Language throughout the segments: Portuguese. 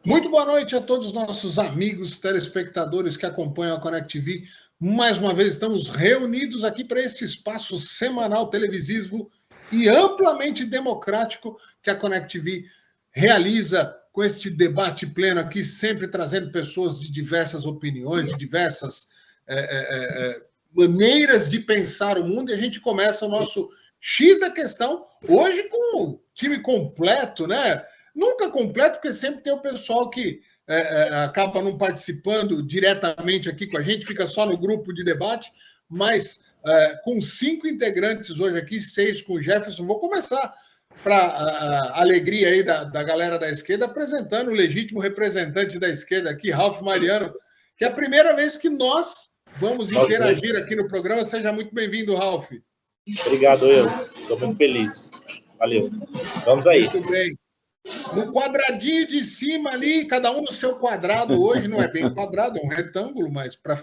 Muito boa noite a todos os nossos amigos telespectadores que acompanham a Connect TV. Mais uma vez estamos reunidos aqui para esse espaço semanal televisivo e amplamente democrático que a Connect TV realiza com este debate pleno aqui, sempre trazendo pessoas de diversas opiniões, de diversas maneiras de pensar o mundo. E a gente começa o nosso X da Questão hoje com o time completo, né? Nunca completo, porque sempre tem o pessoal que acaba não participando diretamente aqui com a gente, fica só no grupo de debate, mas com 5 integrantes hoje aqui, 6 com o Jefferson. Vou começar para a alegria aí da galera da esquerda, apresentando o legítimo representante da esquerda aqui, Ralf Mariano, que é a primeira vez que nós vamos interagir aqui no programa. Seja muito bem-vindo, Ralf. Obrigado, eu. Estou muito feliz. Valeu. Vamos aí. Muito bem. No quadradinho de cima ali, cada um no seu quadrado hoje, não é bem um quadrado, é um retângulo, mas para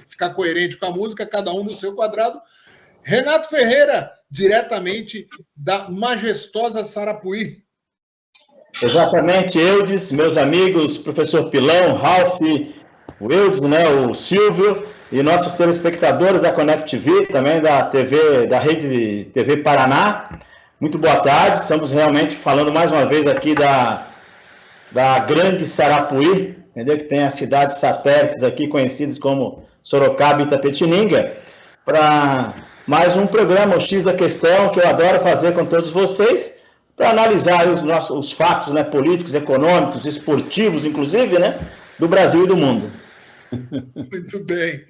ficar coerente com a música, cada um no seu quadrado. Renato Ferreira, diretamente da majestosa Sarapuí. Exatamente, Eudes, meus amigos, professor Pilão, Ralf, o Eudes, né, o Silvio, e nossos telespectadores da Connect TV, também da TV, da Rede TV Paraná. Muito boa tarde, estamos realmente falando mais uma vez aqui da grande Sarapuí, entendeu? Que tem as cidades satélites aqui conhecidas como Sorocaba e Itapetininga, para mais um programa, o X da Questão, que eu adoro fazer com todos vocês, para analisar os fatos, né, políticos, econômicos, esportivos, inclusive, né, do Brasil e do mundo. Muito bem.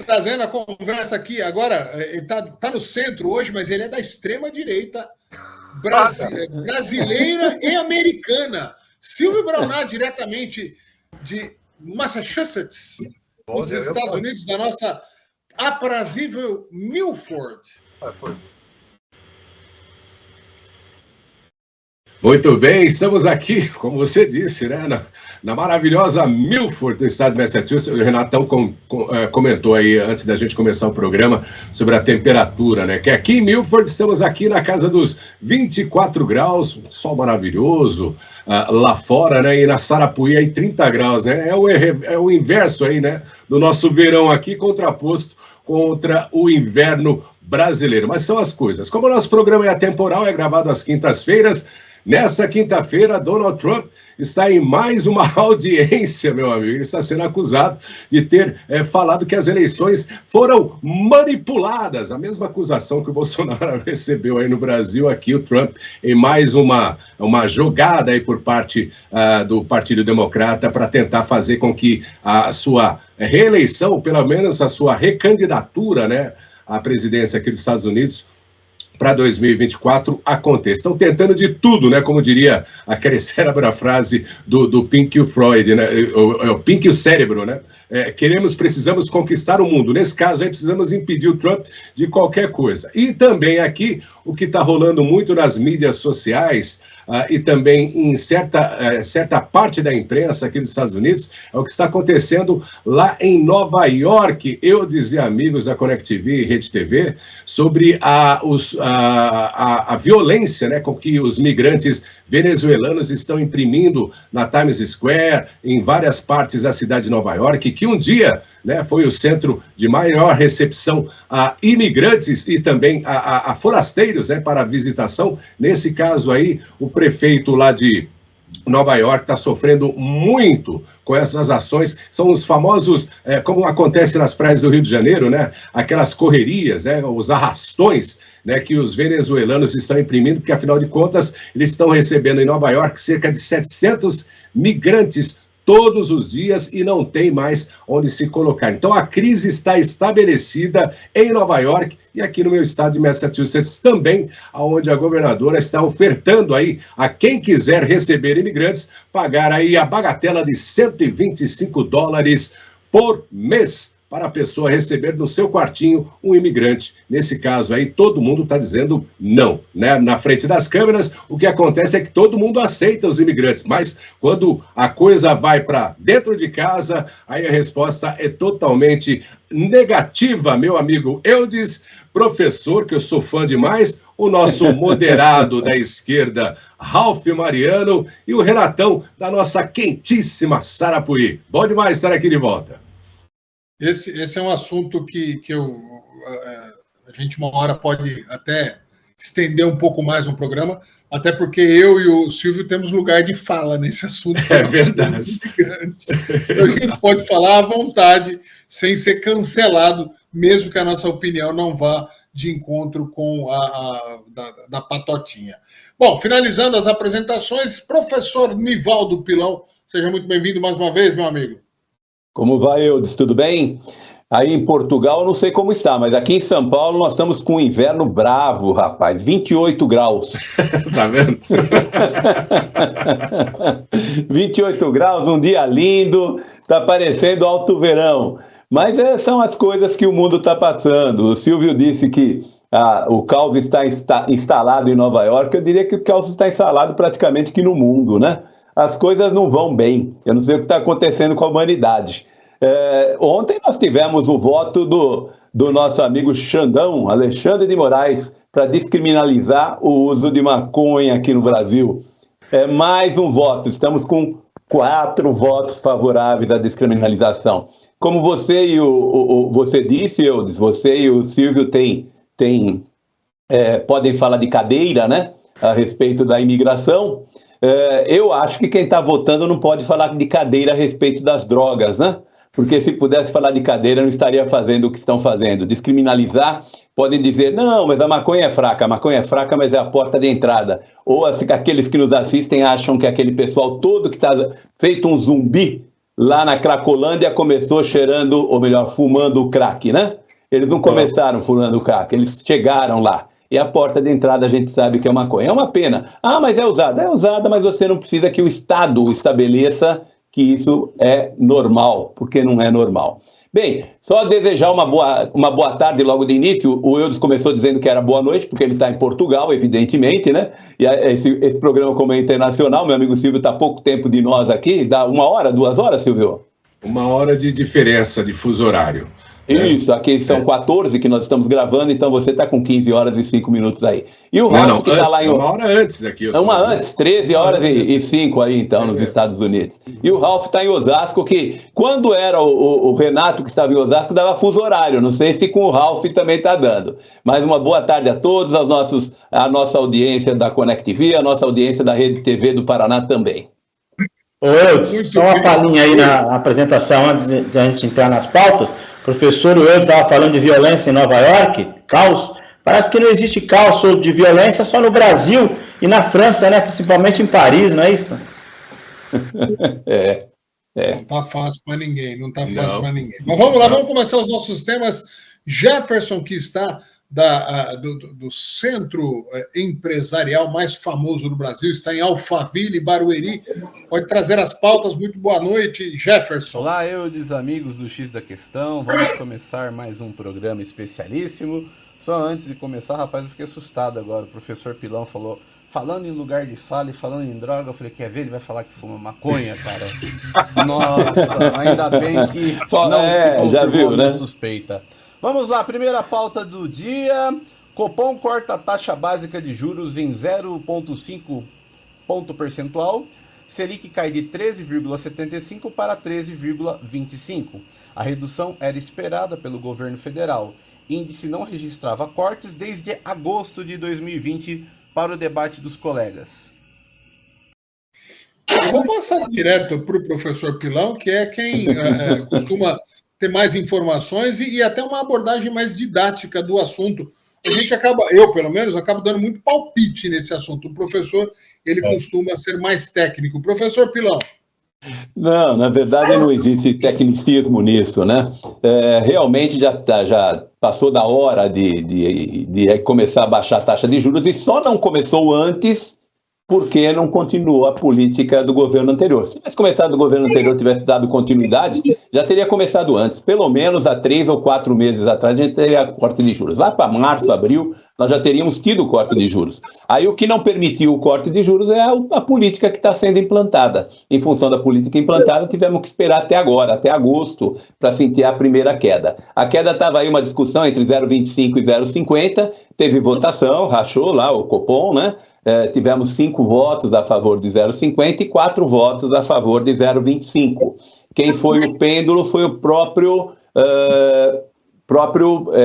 Trazendo a conversa aqui, agora, ele tá no centro hoje, mas ele é da extrema-direita brasileira e americana. Silvio Braunar, diretamente de Massachusetts, nos Estados Unidos, da nossa aprazível Milford. Muito bem, estamos aqui, como você disse, né, na maravilhosa Milford, do estado de Massachusetts. O Renatão comentou aí, antes da gente começar o programa, sobre a temperatura, né, que aqui em Milford estamos aqui na casa dos 24 graus, um sol maravilhoso, lá fora, né, e na Sarapuí aí 30 graus, né, é o inverso aí, né, do nosso verão aqui, contraposto contra o inverno brasileiro. Mas são as coisas. Como o nosso programa é atemporal, é gravado às quintas-feiras. Nesta quinta-feira, Donald Trump está em mais uma audiência, meu amigo. Ele está sendo acusado de ter falado que as eleições foram manipuladas. A mesma acusação que o Bolsonaro recebeu aí no Brasil, aqui o Trump, em mais uma jogada aí por parte do Partido Democrata para tentar fazer com que a sua reeleição, pelo menos a sua recandidatura, né, à presidência aqui dos Estados Unidos, para 2024 aconteça. Estão tentando de tudo, né? Como diria aquela célebre frase do Pink e o Freud, né? O Pink e o cérebro, né? Precisamos conquistar o mundo. Nesse caso aí, precisamos impedir o Trump de qualquer coisa. E também aqui, o que está rolando muito nas mídias sociais e também em certa parte da imprensa aqui dos Estados Unidos, é o que está acontecendo lá em Nova York. Eu dizia, amigos da Connect TV e Rede TV, sobre a violência, né, com que os migrantes venezuelanos estão imprimindo na Times Square, em várias partes da cidade de Nova York, que um dia, né, foi o centro de maior recepção a imigrantes e também a forasteiros, né, para visitação. Nesse caso aí, o prefeito lá de Nova York está sofrendo muito com essas ações. São os famosos, como acontece nas praias do Rio de Janeiro, né? Aquelas correrias, né? Os arrastões, né? Que os venezuelanos estão imprimindo, porque afinal de contas eles estão recebendo em Nova York cerca de 700 migrantes todos os dias e não tem mais onde se colocar. Então a crise está estabelecida em Nova York e aqui no meu estado de Massachusetts também, onde a governadora está ofertando aí a quem quiser receber imigrantes, pagar aí a bagatela de $125 por mês para a pessoa receber no seu quartinho um imigrante. Nesse caso aí, todo mundo está dizendo não, né? Na frente das câmeras, o que acontece é que todo mundo aceita os imigrantes, mas quando a coisa vai para dentro de casa, aí a resposta é totalmente negativa, meu amigo Eudes, professor, que eu sou fã demais, o nosso moderado da esquerda, Ralf Mariano, e o Renatão, da nossa quentíssima Sarapuí. Bom demais estar aqui de volta. Esse é um assunto que a gente uma hora pode até estender um pouco mais no programa, até porque eu e o Silvio temos lugar de fala nesse assunto. É verdade. Então a gente pode falar à vontade, sem ser cancelado, mesmo que a nossa opinião não vá de encontro com da patotinha. Bom, finalizando as apresentações, professor Nivaldo Pilão, seja muito bem-vindo mais uma vez, meu amigo. Como vai, Eudes? Tudo bem? Aí em Portugal, eu não sei como está, mas aqui em São Paulo nós estamos com um inverno bravo, rapaz, 28 graus. Tá vendo? 28 graus, um dia lindo, tá parecendo alto verão. Mas são as coisas que o mundo está passando. O Silvio disse que o caos está instalado em Nova York. Eu diria que o caos está instalado praticamente aqui no mundo, né? As coisas não vão bem. Eu não sei o que está acontecendo com a humanidade. Ontem nós tivemos o voto do nosso amigo Xandão, Alexandre de Moraes, para descriminalizar o uso de maconha aqui no Brasil. Mais um voto. Estamos com 4 votos favoráveis à descriminalização. Como você você disse, Eudes, você e o Silvio podem falar de cadeira, né? A respeito da imigração. Eu acho que quem está votando não pode falar de cadeira a respeito das drogas, né? Porque se pudesse falar de cadeira, não estaria fazendo o que estão fazendo. Descriminalizar, podem dizer, não, mas a maconha é fraca, mas é a porta de entrada. Ou aqueles que nos assistem acham que aquele pessoal todo que está feito um zumbi lá na Cracolândia começou cheirando, ou melhor, fumando o crack, né? Eles não começaram fumando o crack, eles chegaram lá. E a porta de entrada a gente sabe que é maconha. É uma pena. Mas é usada. É usada, mas você não precisa que o Estado estabeleça que isso é normal, porque não é normal. Bem, só desejar uma boa tarde logo de início. O Eudes começou dizendo que era boa noite, porque ele está em Portugal, evidentemente, né? E esse programa, como é internacional, meu amigo Silvio está há pouco tempo de nós aqui. Dá 1 hora, 2 horas, Silvio? 1 hora de diferença de fuso horário. Isso, aqui são 14 que nós estamos gravando, então você está com 15 horas e 5 minutos aí. E o Ralf que está lá em... 1 hora antes aqui. 13 horas e 5 aí, então, nos Estados Unidos. E o Ralf está em Osasco, que quando era o Renato que estava em Osasco, dava fuso horário. Não sei se com o Ralf também está dando. Mas uma boa tarde a todos, a nossa audiência da Connect TV, a nossa audiência da Rede TV do Paraná também. Ô, Eudes, só uma palhinha aí na apresentação antes de a gente entrar nas pautas. O professor Eudes estava falando de violência em Nova York, caos. Parece que não existe caos de violência só no Brasil e na França, né? Principalmente em Paris, não é isso? Não está fácil para ninguém, Mas vamos lá, vamos começar os nossos temas. Jefferson, que está do centro empresarial mais famoso do Brasil, está em Alphaville, Barueri, pode trazer as pautas. Muito boa noite, Jefferson. Olá, Eudes, amigos do X da Questão, vamos começar mais um programa especialíssimo. Só antes de começar, rapaz, eu fiquei assustado agora, o professor Pilão falou, falando em lugar de fala e falando em droga, eu falei, quer ver, ele vai falar que fuma maconha, cara? Nossa, ainda bem que não se confirmou minha suspeita. Vamos lá, primeira pauta do dia. Copom corta a taxa básica de juros em 0,5 ponto percentual. Selic cai de 13,75 para 13,25. A redução era esperada pelo governo federal. Índice não registrava cortes desde agosto de 2020 para o debate dos colegas. Eu vou passar direto para o professor Pilão, que é quem costuma ter mais informações e até uma abordagem mais didática do assunto. A gente eu pelo menos, acabo dando muito palpite nesse assunto. O professor, ele costuma ser mais técnico. Professor Pilão. Não, na verdade não existe tecnicismo nisso, né? Realmente já passou da hora de começar a baixar a taxa de juros e só não começou antes por que não continuou a política do governo anterior. Se tivesse começado o governo anterior, tivesse dado continuidade, já teria começado antes. Pelo menos há 3 ou 4 meses atrás, a gente teria corte de juros. Lá para março, abril, nós já teríamos tido o corte de juros. Aí o que não permitiu o corte de juros é a política que está sendo implantada. Em função da política implantada, tivemos que esperar até agora, até agosto, para sentir a primeira queda. A queda estava aí uma discussão entre 0,25 e 0,50, teve votação, rachou lá o Copom, né? Tivemos 5 votos a favor de 0,50 e 4 votos a favor de 0,25. Quem foi o pêndulo foi o próprio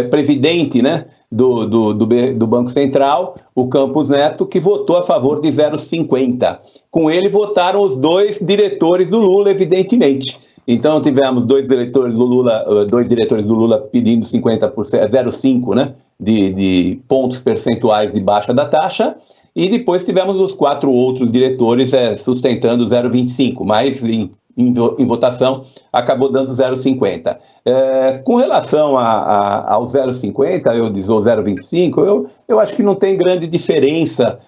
presidente, né, do Banco Central, o Campos Neto, que votou a favor de 0,50. Com ele votaram os 2 diretores do Lula, evidentemente. Então tivemos 2 diretores do Lula pedindo 50%, 0,5, né, de pontos percentuais de baixa da taxa, e depois tivemos os 4 outros diretores sustentando 0,25, mas em votação acabou dando 0,50. Com relação ao 0,50, ou 0,25, eu acho que não tem grande diferença.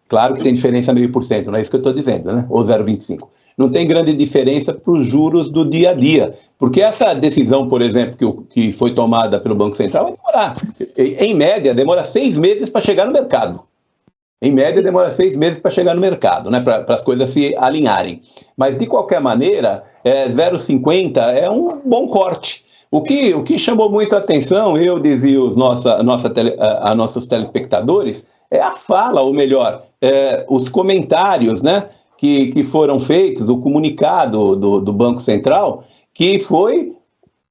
Claro que tem diferença 0,5%, não é isso que eu estou dizendo, né? Ou 0,25. Não tem grande diferença para os juros do dia a dia, porque essa decisão, por exemplo, que foi tomada pelo Banco Central, vai demorar. Em média, demora 6 meses para chegar no mercado. Em média, demora 6 meses para chegar no mercado, né, para as coisas se alinharem. Mas, de qualquer maneira, 0,50 é um bom corte. O que chamou muito a atenção, eu dizia a nossos telespectadores, é a fala, ou melhor, os comentários, né, que foram feitos, o comunicado do Banco Central, que foi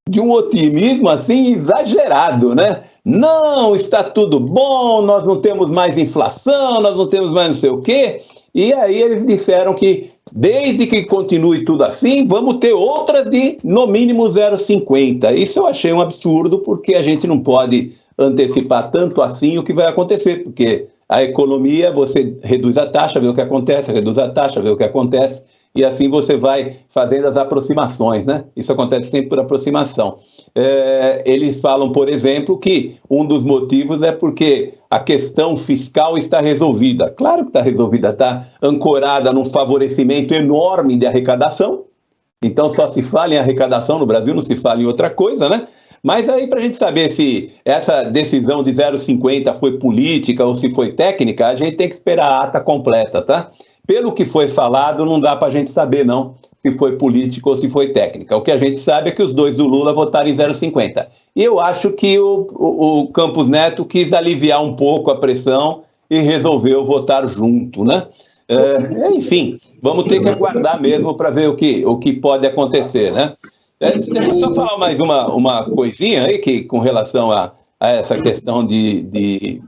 de um otimismo assim exagerado, né? Não, está tudo bom, nós não temos mais inflação, nós não temos mais não sei o quê. E aí eles disseram que, desde que continue tudo assim, vamos ter outras de, no mínimo, 0,50. Isso eu achei um absurdo, porque a gente não pode antecipar tanto assim o que vai acontecer, porque a economia, você reduz a taxa, vê o que acontece, reduz a taxa, vê o que acontece, e assim você vai fazendo as aproximações, né? Isso acontece sempre por aproximação. Eles falam, por exemplo, que um dos motivos é porque a questão fiscal está resolvida. Claro que está resolvida, está ancorada num favorecimento enorme de arrecadação. Então só se fala em arrecadação no Brasil, não se fala em outra coisa, né? Mas aí, para a gente saber se essa decisão de 0,50 foi política ou se foi técnica, a gente tem que esperar a ata completa, tá? Pelo que foi falado, não dá para a gente saber, não, se foi política ou se foi técnica. O que a gente sabe é que os 2 do Lula votaram em 0,50. E eu acho que o Campos Neto quis aliviar um pouco a pressão e resolveu votar junto, né? Enfim, vamos ter que aguardar mesmo para ver o que pode acontecer, né? Deixa eu só falar mais uma coisinha aí, que com relação a essa questão de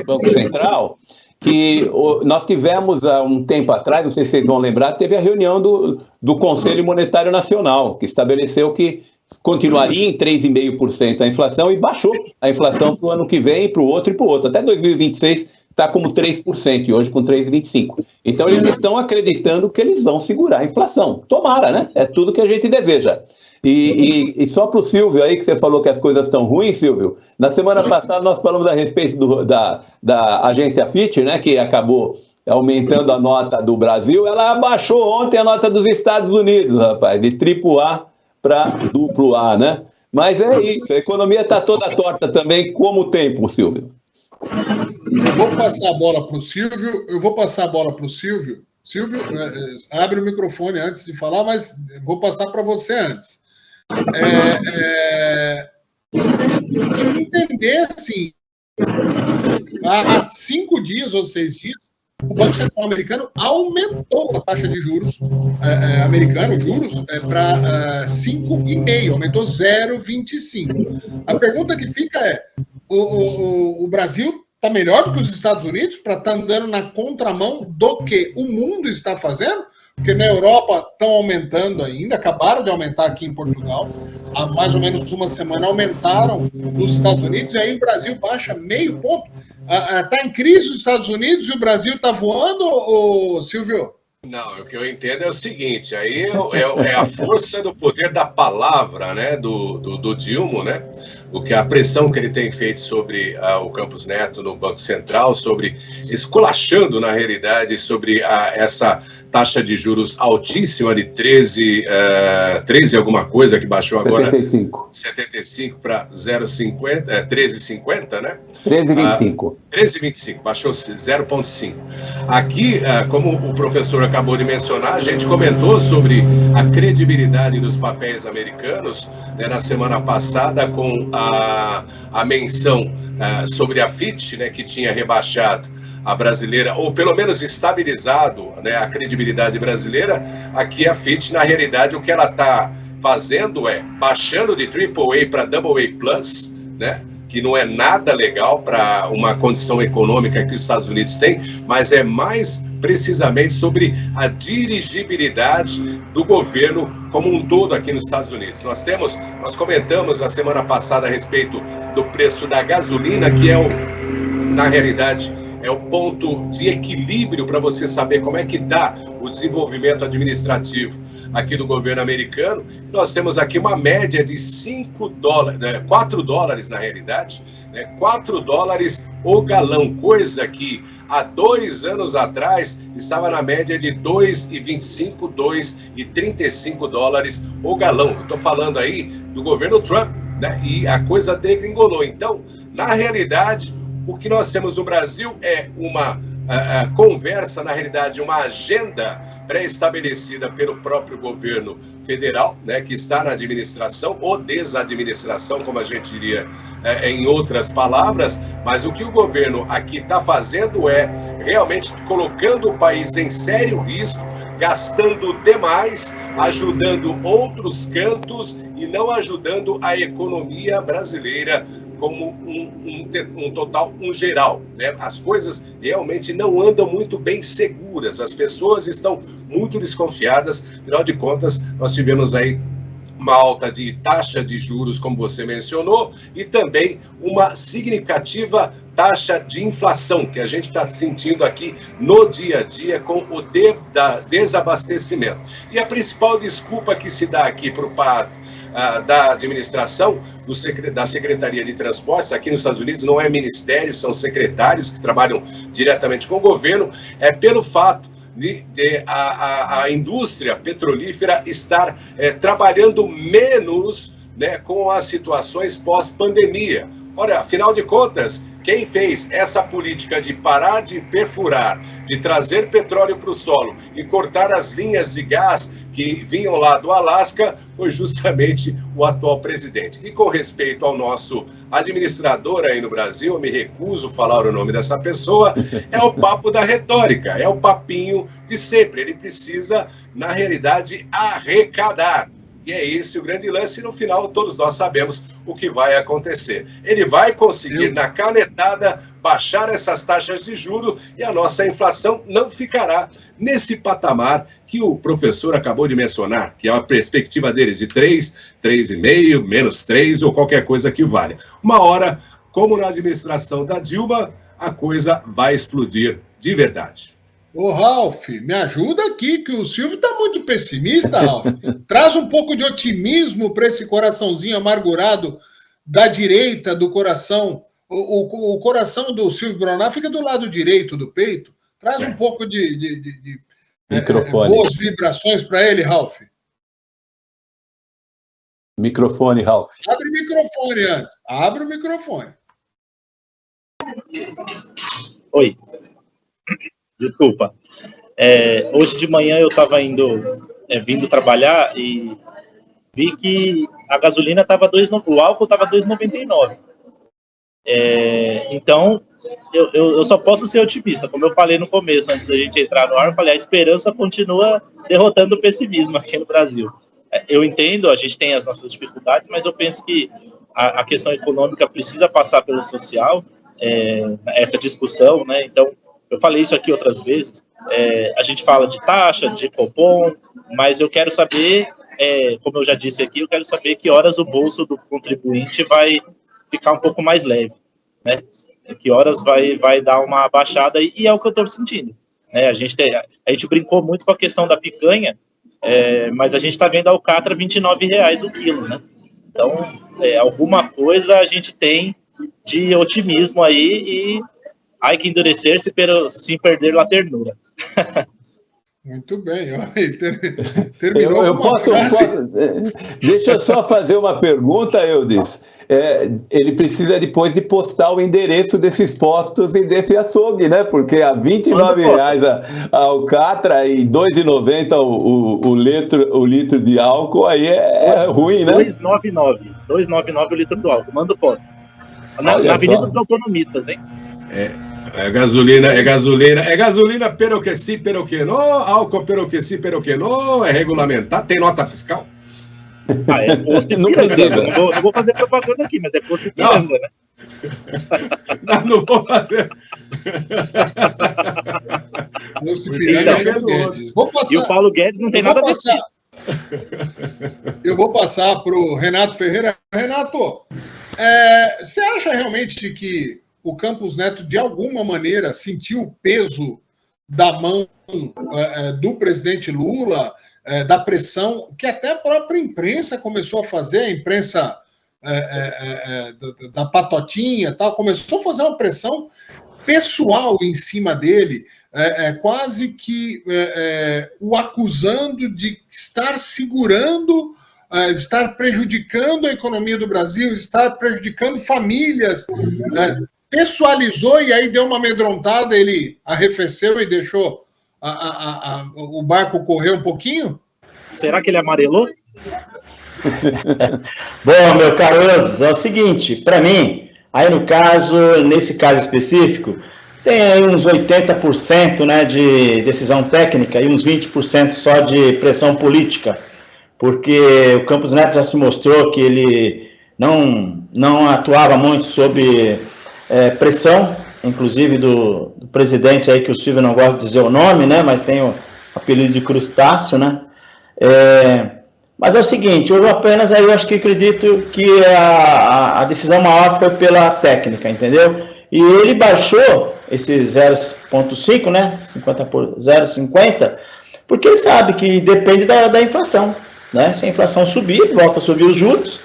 Banco Central, que nós tivemos há um tempo atrás, não sei se vocês vão lembrar, teve a reunião do Conselho Monetário Nacional, que estabeleceu que continuaria em 3,5% a inflação e baixou a inflação para o ano que vem, para o outro e para o outro. Até 2026 está como 3%, e hoje com 3,25%. Então eles estão acreditando que eles vão segurar a inflação. Tomara, né? É tudo que a gente deseja. E só para o Silvio aí, que você falou que as coisas estão ruins, Silvio, na semana passada nós falamos a respeito da agência Fitch, né, que acabou aumentando a nota do Brasil. Ela abaixou ontem a nota dos Estados Unidos, rapaz, de AAA para AA, né? Mas é isso, a economia está toda torta também, como o tempo, Silvio. Eu vou passar a bola para o Silvio. Silvio, abre o microfone antes de falar, mas vou passar para você antes. Entender, assim, há 5 dias ou 6 dias, o Banco Central americano aumentou a taxa de juros para 5,5%, aumentou 0,25%. A pergunta que fica é, o Brasil está melhor do que os Estados Unidos para estar andando na contramão do que o mundo está fazendo? Porque na Europa estão aumentando ainda, acabaram de aumentar aqui em Portugal, há mais ou menos uma semana aumentaram nos Estados Unidos, e aí o Brasil baixa meio ponto. Está em crise os Estados Unidos e o Brasil está voando, Silvio? Não, o que eu entendo é o seguinte, aí é a força do poder da palavra, né, do Dilma, né? a pressão que ele tem feito sobre o Campos Neto no Banco Central, sobre esculachando, na realidade, sobre essa taxa de juros altíssima de 13 alguma coisa, que baixou agora 75 para 0,50, 13,50, né? 13,25. 13,25, baixou 0,5. Aqui, como o professor acabou de mencionar, a gente comentou sobre a credibilidade dos papéis americanos, né, na semana passada, com a menção sobre a Fitch, né, que tinha rebaixado a brasileira, ou pelo menos estabilizado, né, a credibilidade brasileira. Aqui a Fitch, na realidade, o que ela está fazendo é baixando de AAA para AA+, né, que não é nada legal para uma condição econômica que os Estados Unidos têm, mas é mais precisamente sobre a dirigibilidade do governo como um todo aqui nos Estados Unidos. Nós comentamos na semana passada a respeito do preço da gasolina, que na realidade, é o ponto de equilíbrio para você saber como é que está o desenvolvimento administrativo aqui do governo americano. Nós temos aqui uma média de $4 na realidade, né, $4 o galão, coisa que há 2 anos atrás estava na média de $2,25, $2,35 o galão. Eu estou falando aí do governo Trump, né, e a coisa degringolou. Então, na realidade, o que nós temos no Brasil é uma conversa, na realidade, uma agenda pré-estabelecida pelo próprio governo federal, né, que está na administração ou desadministração, como a gente diria em outras palavras, mas o que o governo aqui está fazendo é realmente colocando o país em sério risco, gastando demais, ajudando outros cantos e não ajudando a economia brasileira como um geral, né? As coisas realmente não andam muito bem seguras, as pessoas estão muito desconfiadas. Afinal de contas, nós tivemos aí uma alta de taxa de juros, como você mencionou, e também uma significativa taxa de inflação, que a gente está sentindo aqui no dia a dia com o desabastecimento. E a principal desculpa que se dá aqui para o parte da administração, da Secretaria de Transportes, aqui nos Estados Unidos não é ministério, são secretários que trabalham diretamente com o governo, é pelo fato de a indústria petrolífera estar trabalhando menos, né, com as situações pós-pandemia. Olha, afinal de contas, quem fez essa política de parar de perfurar, de trazer petróleo para o solo e cortar as linhas de gás que vinham lá do Alasca foi justamente o atual presidente. E com respeito ao nosso administrador aí no Brasil, eu me recuso a falar o nome dessa pessoa, é o papo da retórica, é o papinho de sempre. Ele precisa, na realidade, arrecadar. E é esse o grande lance, e no final todos nós sabemos o que vai acontecer. Ele vai conseguir, na canetada, baixar essas taxas de juros e a nossa inflação não ficará nesse patamar que o professor acabou de mencionar, que é a perspectiva deles de 3, 3,5, menos 3 ou qualquer coisa que valha. Uma hora, como na administração da Dilma, a coisa vai explodir de verdade. Ô, Ralf, me ajuda aqui, que o Silvio está muito pessimista, Ralf. Traz um pouco de otimismo para esse coraçãozinho amargurado da direita do coração. O coração do Silvio Bronar fica do lado direito do peito. Traz um pouco de boas vibrações para ele, Ralf. Microfone, Ralf. Abre o microfone antes. Abre o microfone. Oi. Desculpa. Hoje de manhã eu estava vindo trabalhar e vi que a gasolina estava o álcool estava 2,99. Então, eu só posso ser otimista. Como eu falei no começo, antes da gente entrar no ar, eu falei, a esperança continua derrotando o pessimismo aqui no Brasil. Eu entendo, a gente tem as nossas dificuldades, mas eu penso que a questão econômica precisa passar pelo social, essa discussão, né? Então, eu falei isso aqui outras vezes, a gente fala de taxa, de cupom, mas eu quero saber, como eu já disse aqui, eu quero saber que horas o bolso do contribuinte vai ficar um pouco mais leve, né? Que horas vai dar uma baixada, e é o que eu estou sentindo. A gente brincou muito com a questão da picanha, mas a gente está vendo a alcatra R$29 o quilo, né? Então, alguma coisa a gente tem de otimismo aí e há que endurecer-se sem perder a ternura. Muito bem, terminou eu posso, deixa eu só fazer uma pergunta, Eudes. Ele precisa depois de postar o endereço desses postos e desse açougue, né? Porque a R$29 a alcatra e R$2,90 o litro de álcool, aí é ruim, né? R$2,99 o litro do álcool, manda o posto. Na Avenida dos Autonomistas, hein? É gasolina, pero que sim, pero que não, álcool, pero que sim, pero que não, é regulamentar, tem nota fiscal? É posto de Piranga. Não vou fazer propaganda aqui, mas é posto de Piranga, né? Não vou fazer. E o Paulo Guedes não tem nada a dizer. Eu vou passar para o Renato Ferreira. Renato, você acha realmente que o Campos Neto, de alguma maneira, sentiu o peso da mão do presidente Lula, da pressão, que até a própria imprensa começou a fazer, a imprensa da patotinha, tal, começou a fazer uma pressão pessoal em cima dele, quase que o acusando de estar segurando, estar prejudicando a economia do Brasil, estar prejudicando famílias, pessoalizou e aí deu uma amedrontada, ele arrefeceu e deixou o barco correr um pouquinho? Será que ele amarelou? Bom, meu caro Eudes, é o seguinte, para mim, aí nesse caso específico, tem aí uns 80%, né, de decisão técnica e uns 20% só de pressão política, porque o Campos Neto já se mostrou que ele não atuava muito sob pressão, inclusive do presidente aí, que o Silvio não gosta de dizer o nome, né, mas tem o apelido de Crustáceo, né, mas é o seguinte, eu apenas aí eu acho que acredito que a decisão maior foi pela técnica, entendeu? E ele baixou esse 0,5, né, 50 por 0,50, porque ele sabe que depende da inflação, né, se a inflação subir, volta a subir os juros,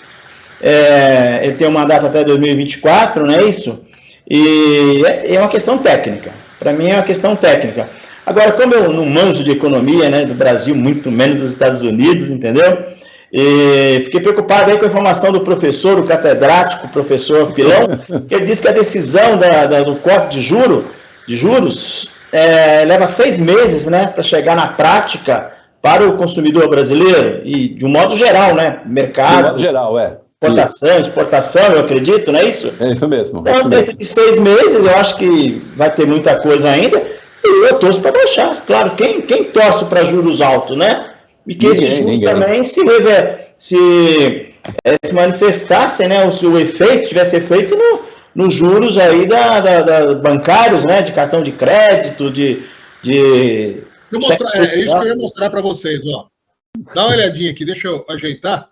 ele tem uma data até 2024, não é isso? E é uma questão técnica, para mim é uma questão técnica. Agora, como eu não manjo de economia, né, do Brasil, muito menos dos Estados Unidos, entendeu? E fiquei preocupado aí com a informação do professor, o catedrático, o professor Pilão, que ele disse que a decisão do corte de juros leva 6 meses, né, para chegar na prática para o consumidor brasileiro, e de um modo geral, né, mercado... De modo geral, exportação, eu acredito, não é isso? É isso mesmo. Então, dentro de 6 meses, eu acho que vai ter muita coisa ainda, e eu torço para baixar. Claro, quem torce para juros altos, né? E que esses juros também se manifestassem, né? Se o efeito tivesse efeito nos juros aí da bancários, né? De cartão de crédito, de isso que eu ia mostrar para vocês, ó. Dá uma olhadinha aqui, deixa eu ajeitar.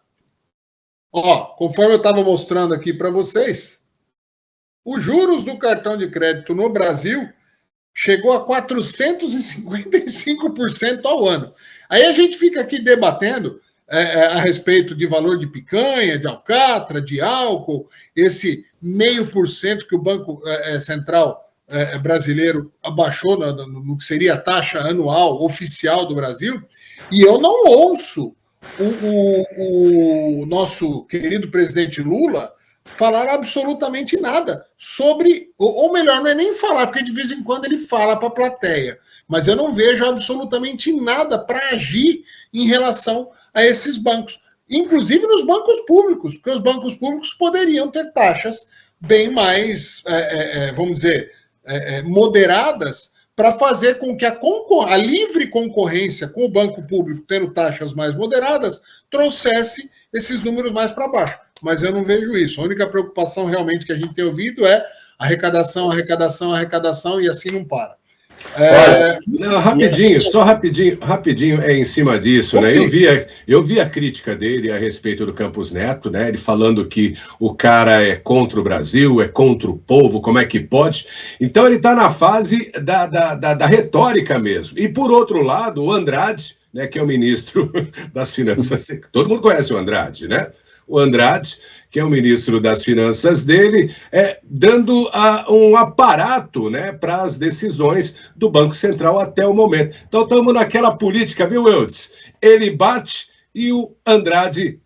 Ó, conforme eu estava mostrando aqui para vocês, os juros do cartão de crédito no Brasil chegou a 455% ao ano. Aí a gente fica aqui debatendo a respeito de valor de picanha, de alcatra, de álcool, esse 0,5% que o Banco Central brasileiro abaixou no que seria a taxa anual oficial do Brasil, e eu não ouço o nosso querido presidente Lula falar absolutamente nada sobre, ou melhor, não é nem falar, porque de vez em quando ele fala para a plateia, mas eu não vejo absolutamente nada para agir em relação a esses bancos, inclusive nos bancos públicos, porque os bancos públicos poderiam ter taxas bem mais, vamos dizer, moderadas, para fazer com que a livre concorrência com o banco público, tendo taxas mais moderadas, trouxesse esses números mais para baixo. Mas eu não vejo isso. A única preocupação realmente que a gente tem ouvido é arrecadação, e assim não para. Não, rapidinho em cima disso, né? Eu vi a crítica dele a respeito do Campos Neto, né? Ele falando que o cara é contra o Brasil, é contra o povo, como é que pode? Então ele está na fase da retórica mesmo. E por outro lado, o Andrade, né, que é o ministro das Finanças, todo mundo conhece o Andrade, né? o Andrade, que é o ministro das Finanças dele, dando um aparato, né, para as decisões do Banco Central até o momento. Então estamos naquela política, viu, Eudes? Ele bate e o Andrade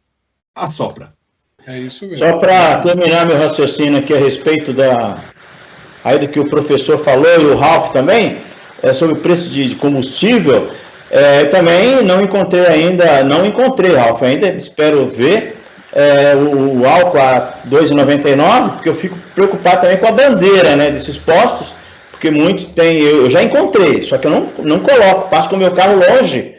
assopra. É isso mesmo. Só para terminar meu raciocínio aqui a respeito aí do que o professor falou e o Ralf também, sobre o preço de combustível, eu também não encontrei, Ralf, ainda espero ver o álcool a R$ 2,99, porque eu fico preocupado também com a bandeira, né, desses postos, porque muitos tem, eu já encontrei, só que eu não coloco, passo com o meu carro longe,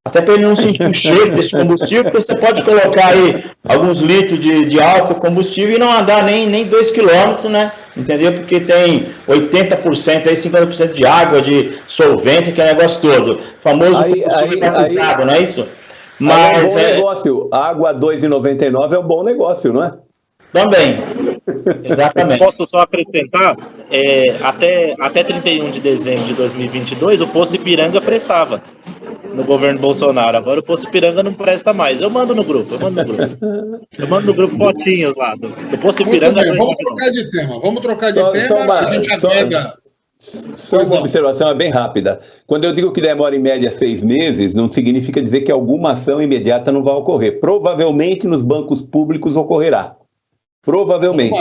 até para ele não sentir o cheiro desse combustível, porque você pode colocar aí alguns litros de álcool, combustível, e não andar nem 2 quilômetros, né? Entendeu? Porque tem 80%, aí 50% de água, de solvente, que é o negócio todo. O famoso combustível batizado, não é isso? Mas é um bom negócio. Água a R$ 2,99 é um bom negócio, não é? Também. Exatamente. Posso só acrescentar? Até 31 de dezembro de 2022, o posto Ipiranga prestava no governo Bolsonaro. Agora o posto Ipiranga não presta mais. Eu mando no grupo. Eu mando no grupo fotinhos lá do posto Ipiranga. Vamos trocar de tema. A gente agrega. Só uma observação bem rápida. Quando eu digo que demora em média 6 meses, não significa dizer que alguma ação imediata não vai ocorrer. Provavelmente nos bancos públicos ocorrerá. Provavelmente.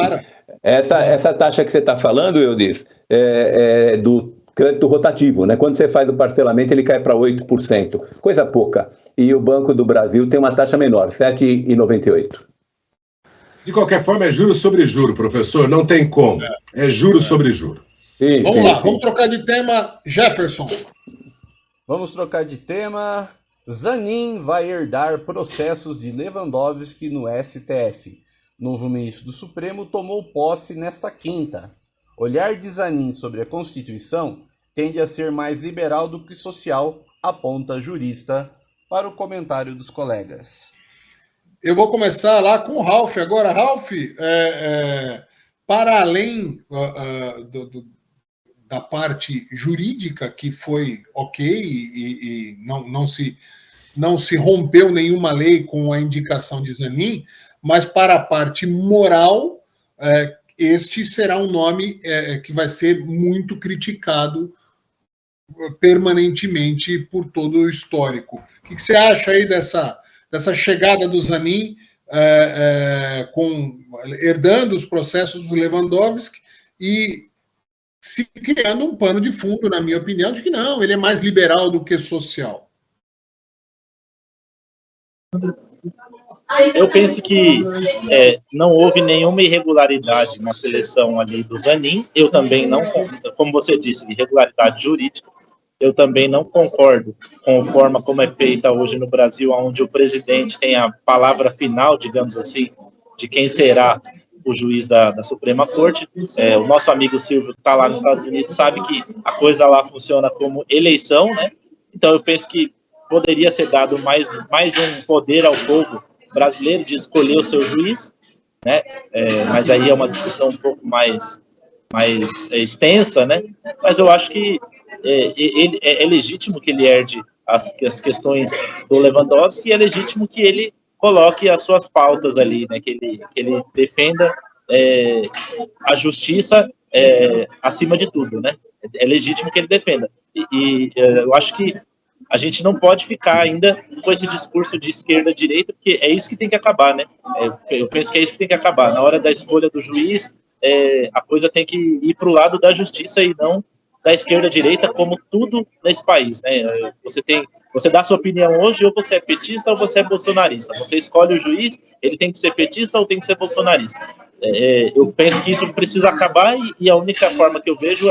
Essa taxa que você está falando, Eudes, é do crédito rotativo, né? Quando você faz o parcelamento, ele cai para 8%. Coisa pouca. E o Banco do Brasil tem uma taxa menor, 7,98%. De qualquer forma, é juro sobre juro, professor. Não tem como. É juro sobre juro. Vamos lá, vamos trocar de tema. Jefferson. Vamos trocar de tema. Zanin vai herdar processos de Lewandowski no STF. Novo ministro do Supremo tomou posse nesta quinta. Olhar de Zanin sobre a Constituição tende a ser mais liberal do que social, aponta jurista, para o comentário dos colegas. Eu vou começar lá com o Ralf. Agora, Ralf, para além da parte jurídica, que foi ok e não se rompeu nenhuma lei com a indicação de Zanin, mas para a parte moral, este será um nome que vai ser muito criticado permanentemente por todo o histórico. O que você acha aí dessa chegada do Zanin, herdando os processos do Lewandowski e se criando um pano de fundo, na minha opinião, de que não, ele é mais liberal do que social? Eu penso que não houve nenhuma irregularidade na seleção ali do Zanin. Eu também não, como você disse, irregularidade jurídica. Eu também não concordo com a forma como é feita hoje no Brasil, onde o presidente tem a palavra final, digamos assim, de quem será o juiz da Suprema Corte. O nosso amigo Silvio, que está lá nos Estados Unidos, sabe que a coisa lá funciona como eleição, né? Então eu penso que poderia ser dado mais um poder ao povo brasileiro de escolher o seu juiz, né? Mas aí é uma discussão um pouco mais extensa, né? Mas eu acho que é legítimo que ele herde as questões do Lewandowski e é legítimo que ele coloque as suas pautas ali, né? Que ele defenda a justiça acima de tudo, né? É legítimo que ele defenda. E eu acho que a gente não pode ficar ainda com esse discurso de esquerda-direita, porque é isso que tem que acabar, né? Eu penso que é isso que tem que acabar. Na hora da escolha do juiz, a coisa tem que ir para o lado da justiça e não da esquerda-direita, como tudo nesse país, né? Você dá sua opinião hoje, ou você é petista ou você é bolsonarista. Você escolhe o juiz, ele tem que ser petista ou tem que ser bolsonarista. Eu penso que isso precisa acabar e a única forma que eu vejo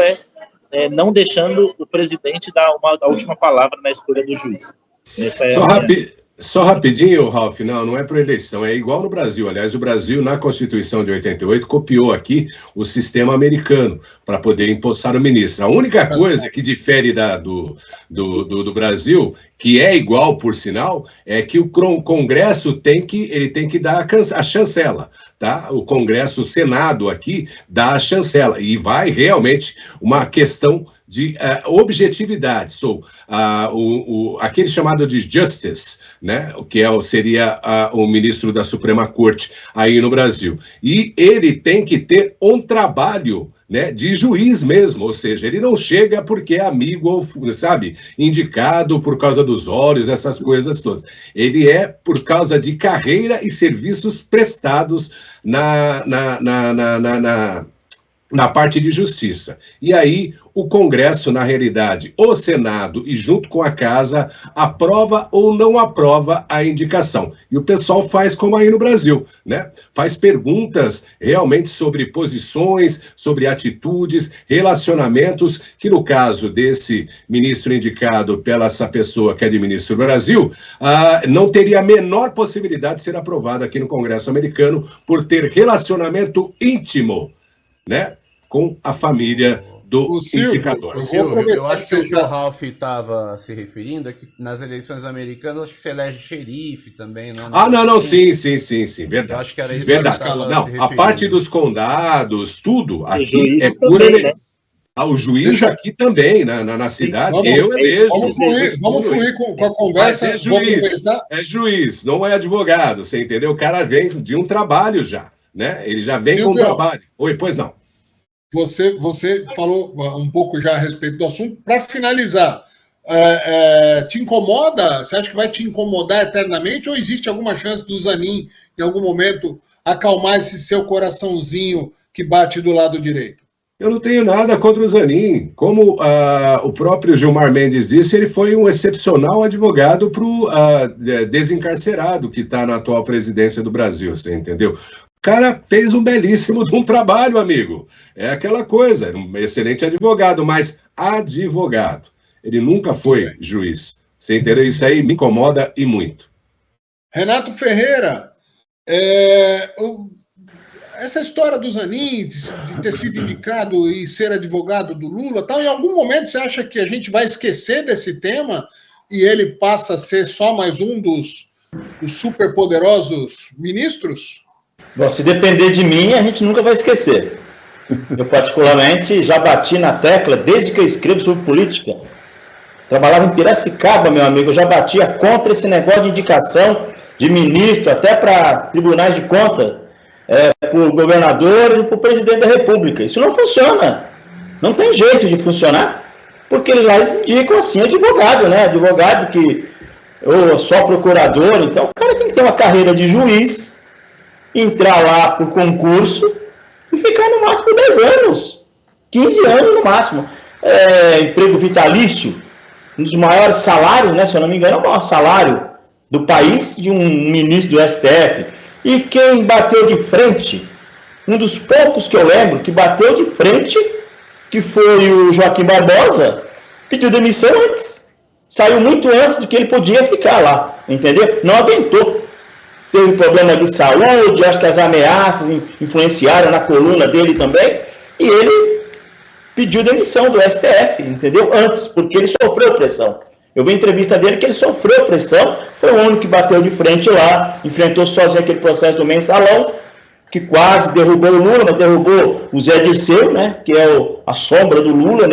não deixando o presidente dar a última palavra na escolha do juiz. Só rapidinho, Ralf, não é por eleição, é igual no Brasil. Aliás, o Brasil, na Constituição de 88, copiou aqui o sistema americano para poder empossar o ministro. A única coisa que difere do Brasil, que é igual, por sinal, é que o Congresso tem que dar a chancela, tá? O Congresso, o Senado aqui, dá a chancela, e vai realmente uma questão de objetividade, aquele chamado de justice, né, que seria o ministro da Suprema Corte aí no Brasil. E ele tem que ter um trabalho, né, de juiz mesmo, ou seja, ele não chega porque é amigo ou, sabe, indicado por causa dos olhos, essas coisas todas. Ele é por causa de carreira e serviços prestados na parte de justiça. E aí, o Congresso, na realidade, o Senado e junto com a Casa, aprova ou não aprova a indicação. E o pessoal faz como aí no Brasil, né? Faz perguntas realmente sobre posições, sobre atitudes, relacionamentos, que no caso desse ministro indicado pela essa pessoa que administra o Brasil, não teria a menor possibilidade de ser aprovado aqui no Congresso americano por ter relacionamento íntimo, né, com a família do indicador. Silvio, eu acho que o que o Ralf estava se referindo é que nas eleições americanas acho que se elege xerife também, né? Não, sim, verdade. Eu acho que era isso verdade. Que ele não, se a parte dos condados, tudo, aqui é pura também, né? O juiz aqui também, na cidade, eu elejo. Vamos fluir com a conversa. Mas é juiz, não é advogado, você entendeu? O cara vem de um trabalho já, né? Ele já vem com um trabalho. Oi, pois não. Você falou um pouco já a respeito do assunto. Para finalizar, te incomoda? Você acha que vai te incomodar eternamente? Ou existe alguma chance do Zanin, em algum momento, acalmar esse seu coraçãozinho que bate do lado direito? Eu não tenho nada contra o Zanin. Como o próprio Gilmar Mendes disse, ele foi um excepcional advogado para o desencarcerado que está na atual presidência do Brasil, você entendeu? O cara fez um belíssimo trabalho, amigo. É aquela coisa, um excelente advogado, mas advogado. Ele nunca foi juiz. Você entendeu? Isso aí me incomoda e muito. Renato Ferreira, essa história do Zanin, de ter sido indicado e ser advogado do Lula, tal, em algum momento você acha que a gente vai esquecer desse tema e ele passa a ser só mais um dos superpoderosos ministros? Bom, se depender de mim, a gente nunca vai esquecer. Eu, particularmente, já bati na tecla, desde que eu escrevo sobre política. Trabalhava em Piracicaba, meu amigo, eu já batia contra esse negócio de indicação de ministro, até para tribunais de conta, por governadores e por presidente da República. Isso não funciona. Não tem jeito de funcionar, porque lá eles indicam assim advogado, né? Advogado ou só procurador. Então, o cara tem que ter uma carreira de juiz, entrar lá por concurso e ficar no máximo 10 anos, 15 anos no máximo. Emprego vitalício, um dos maiores salários, né, se eu não me engano, é o maior salário do país de um ministro do STF. E quem bateu de frente, um dos poucos que eu lembro que bateu de frente, que foi o Joaquim Barbosa, pediu demissão antes. Saiu muito antes do que ele podia ficar lá, entendeu? Não aguentou. Teve problema de saúde, acho que as ameaças influenciaram na coluna dele também, e ele pediu demissão do STF, entendeu? Antes, porque ele sofreu pressão. Eu vi entrevista dele que ele sofreu pressão, foi o único que bateu de frente lá, enfrentou sozinho aquele processo do mensalão, que quase derrubou o Lula, mas derrubou o Zé Dirceu, né, que é a sombra do Lula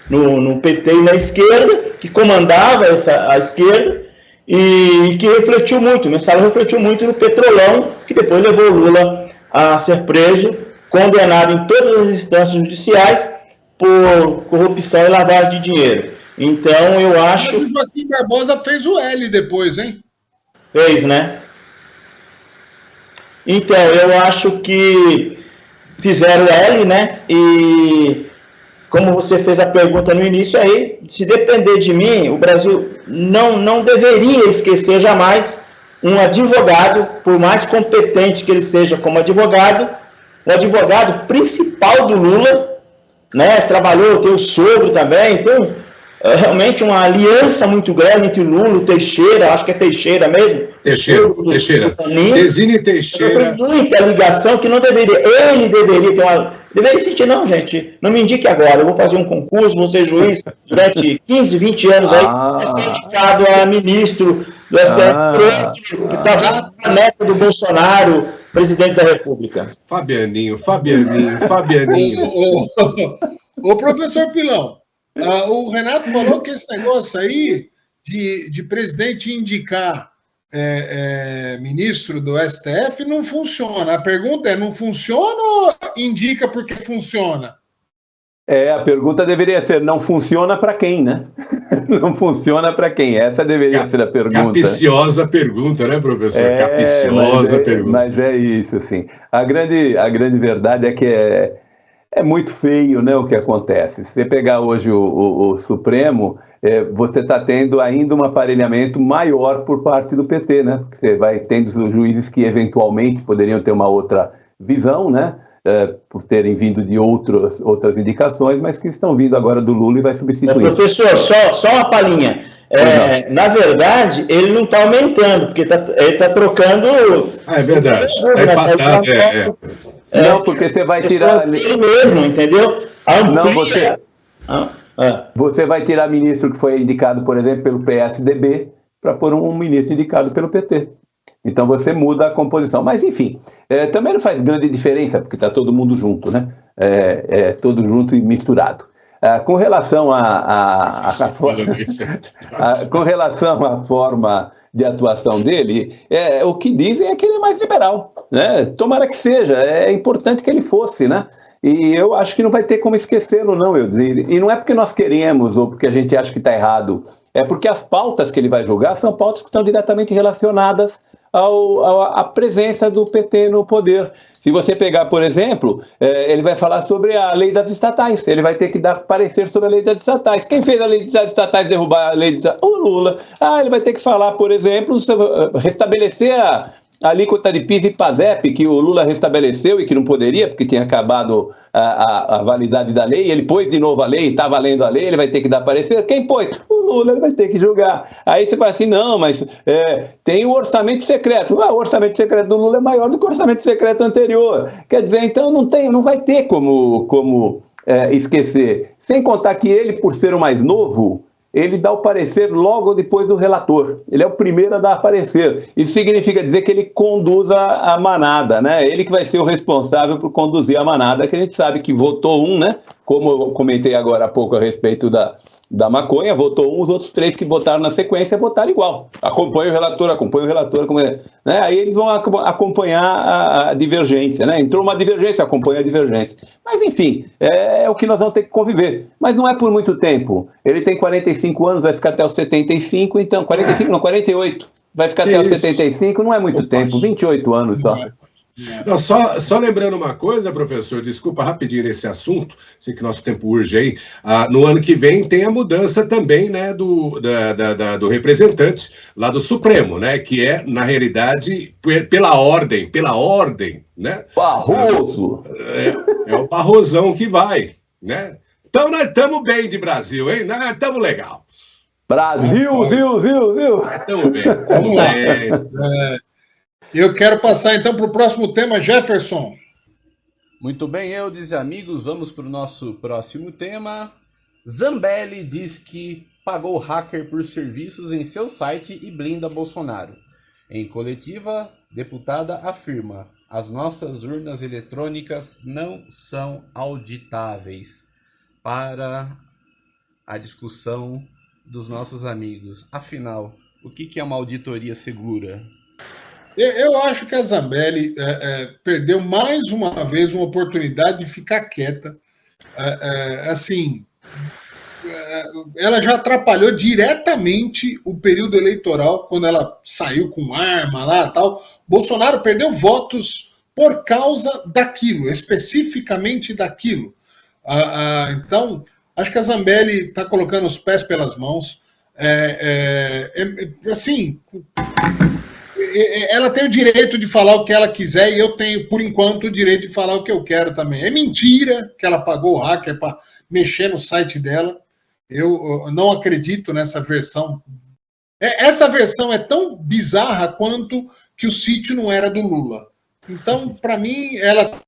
no PT e na esquerda, que comandava a esquerda, e que refletiu muito, o mensalão refletiu muito no Petrolão, que depois levou o Lula a ser preso, condenado em todas as instâncias judiciais por corrupção e lavagem de dinheiro. Então, eu acho... O Joaquim Barbosa fez o L depois, hein? Fez, né? Então, eu acho que fizeram o L, né? E como você fez a pergunta no início aí, se depender de mim, o Brasil não deveria esquecer jamais um advogado, por mais competente que ele seja como advogado, o advogado principal do Lula, né? Trabalhou, tem o sogro também, tem realmente uma aliança muito grande entre o Lula e o Teixeira, acho que é Teixeira mesmo. Teixeira. Desine Teixeira. Tem muita ligação que não deveria. Ele deveria ter uma... Deveria existir, não, gente. Não me indique agora. Eu vou fazer um concurso, vou ser juiz durante 15, 20 anos aí. Vai ser indicado a ministro do STF, que está na meta do Bolsonaro, presidente da República. Fabianinho. Ô, professor Pilão, O Renato falou que esse negócio aí de presidente indicar ministro do STF não funciona. A pergunta é, não funciona ou indica porque funciona? A pergunta deveria ser, não funciona para quem, né? Não funciona para quem? Essa deveria ser a pergunta. Capiciosa pergunta, né, professor? Capiciosa pergunta. Mas é isso, assim. A grande verdade é que é muito feio, né, o que acontece. Se você pegar hoje o Supremo, você está tendo ainda um aparelhamento maior por parte do PT, né? Você vai tendo os juízes que eventualmente poderiam ter uma outra visão, né? Por terem vindo de outras indicações, mas que estão vindo agora do Lula e vai substituir. Professor, só uma palhinha. Na verdade, ele não está aumentando, porque ele está trocando... É verdade. Está empatado. Não, porque você vai tirar... Ele mesmo, entendeu? Não, você vai tirar ministro que foi indicado, por exemplo, pelo PSDB, para pôr um ministro indicado pelo PT. Então você muda a composição. Mas, enfim, também não faz grande diferença, porque está todo mundo junto, né? Todo junto e misturado. Com relação com relação à forma de atuação dele, o que dizem é que ele é mais liberal, né? Tomara que seja, é importante que ele fosse, né? E eu acho que não vai ter como esquecê-lo, não, e não é porque nós queremos ou porque a gente acha que está errado, é porque as pautas que ele vai julgar são pautas que estão diretamente relacionadas à presença do PT no poder. Se você pegar, por exemplo, ele vai falar sobre a lei das estatais, ele vai ter que dar parecer sobre a lei das estatais. Quem fez a lei das estatais derrubar a lei das estatais? O Lula. Ele vai ter que falar, por exemplo, restabelecer a alíquota de PIS e PASEP, que o Lula restabeleceu e que não poderia, porque tinha acabado a validade da lei, ele pôs de novo a lei, está valendo a lei, ele vai ter que dar parecer. Quem pôs? O Lula, ele vai ter que julgar. Aí você fala assim, não, mas tem o orçamento secreto. O orçamento secreto do Lula é maior do que o orçamento secreto anterior. Quer dizer, então não vai ter como esquecer. Sem contar que ele, por ser o mais novo, ele dá o parecer logo depois do relator. Ele é o primeiro a dar parecer. Isso significa dizer que ele conduz a manada, né? Ele que vai ser o responsável por conduzir a manada, que a gente sabe que votou né? Como eu comentei agora há pouco a respeito da maconha, votou os outros 3 que votaram na sequência votaram igual. Acompanha o relator, né? Aí eles vão acompanhar a divergência, né? Entrou uma divergência, acompanha a divergência. Mas, enfim, é o que nós vamos ter que conviver. Mas não é por muito tempo. Ele tem 45 anos, vai ficar até os 75, então, 45 não, 48. Vai ficar até os 75, não é muito tempo, 28 anos só. Não, só lembrando uma coisa, professor, desculpa rapidinho nesse assunto, sei que nosso tempo urge aí. No ano que vem tem a mudança também, né, do representante lá do Supremo, né, que é, na realidade, pela ordem, né? Barroso! É o Barrosão que vai, né? Então nós estamos bem de Brasil, hein? Nós estamos legal. Brasil, viu? Estamos bem, vamos lá. Eu quero passar então para o próximo tema, Jefferson. Muito bem, Eudes e amigos, vamos para o nosso próximo tema. Zambelli diz que pagou hacker por serviços em seu site e blinda Bolsonaro. Em coletiva, deputada afirma: as nossas urnas eletrônicas não são auditáveis. Para a discussão dos nossos amigos. Afinal, o que é uma auditoria segura? Eu acho que a Zambelli perdeu mais uma vez uma oportunidade de ficar quieta. Ela já atrapalhou diretamente o período eleitoral, quando ela saiu com arma lá e tal. Bolsonaro perdeu votos por causa daquilo, especificamente daquilo. Então, acho que a Zambelli está colocando os pés pelas mãos. Ela tem o direito de falar o que ela quiser e eu tenho, por enquanto, o direito de falar o que eu quero também. É mentira que ela pagou o hacker para mexer no site dela. Eu não acredito nessa versão. Essa versão é tão bizarra quanto que o sítio não era do Lula. Então, para mim, ela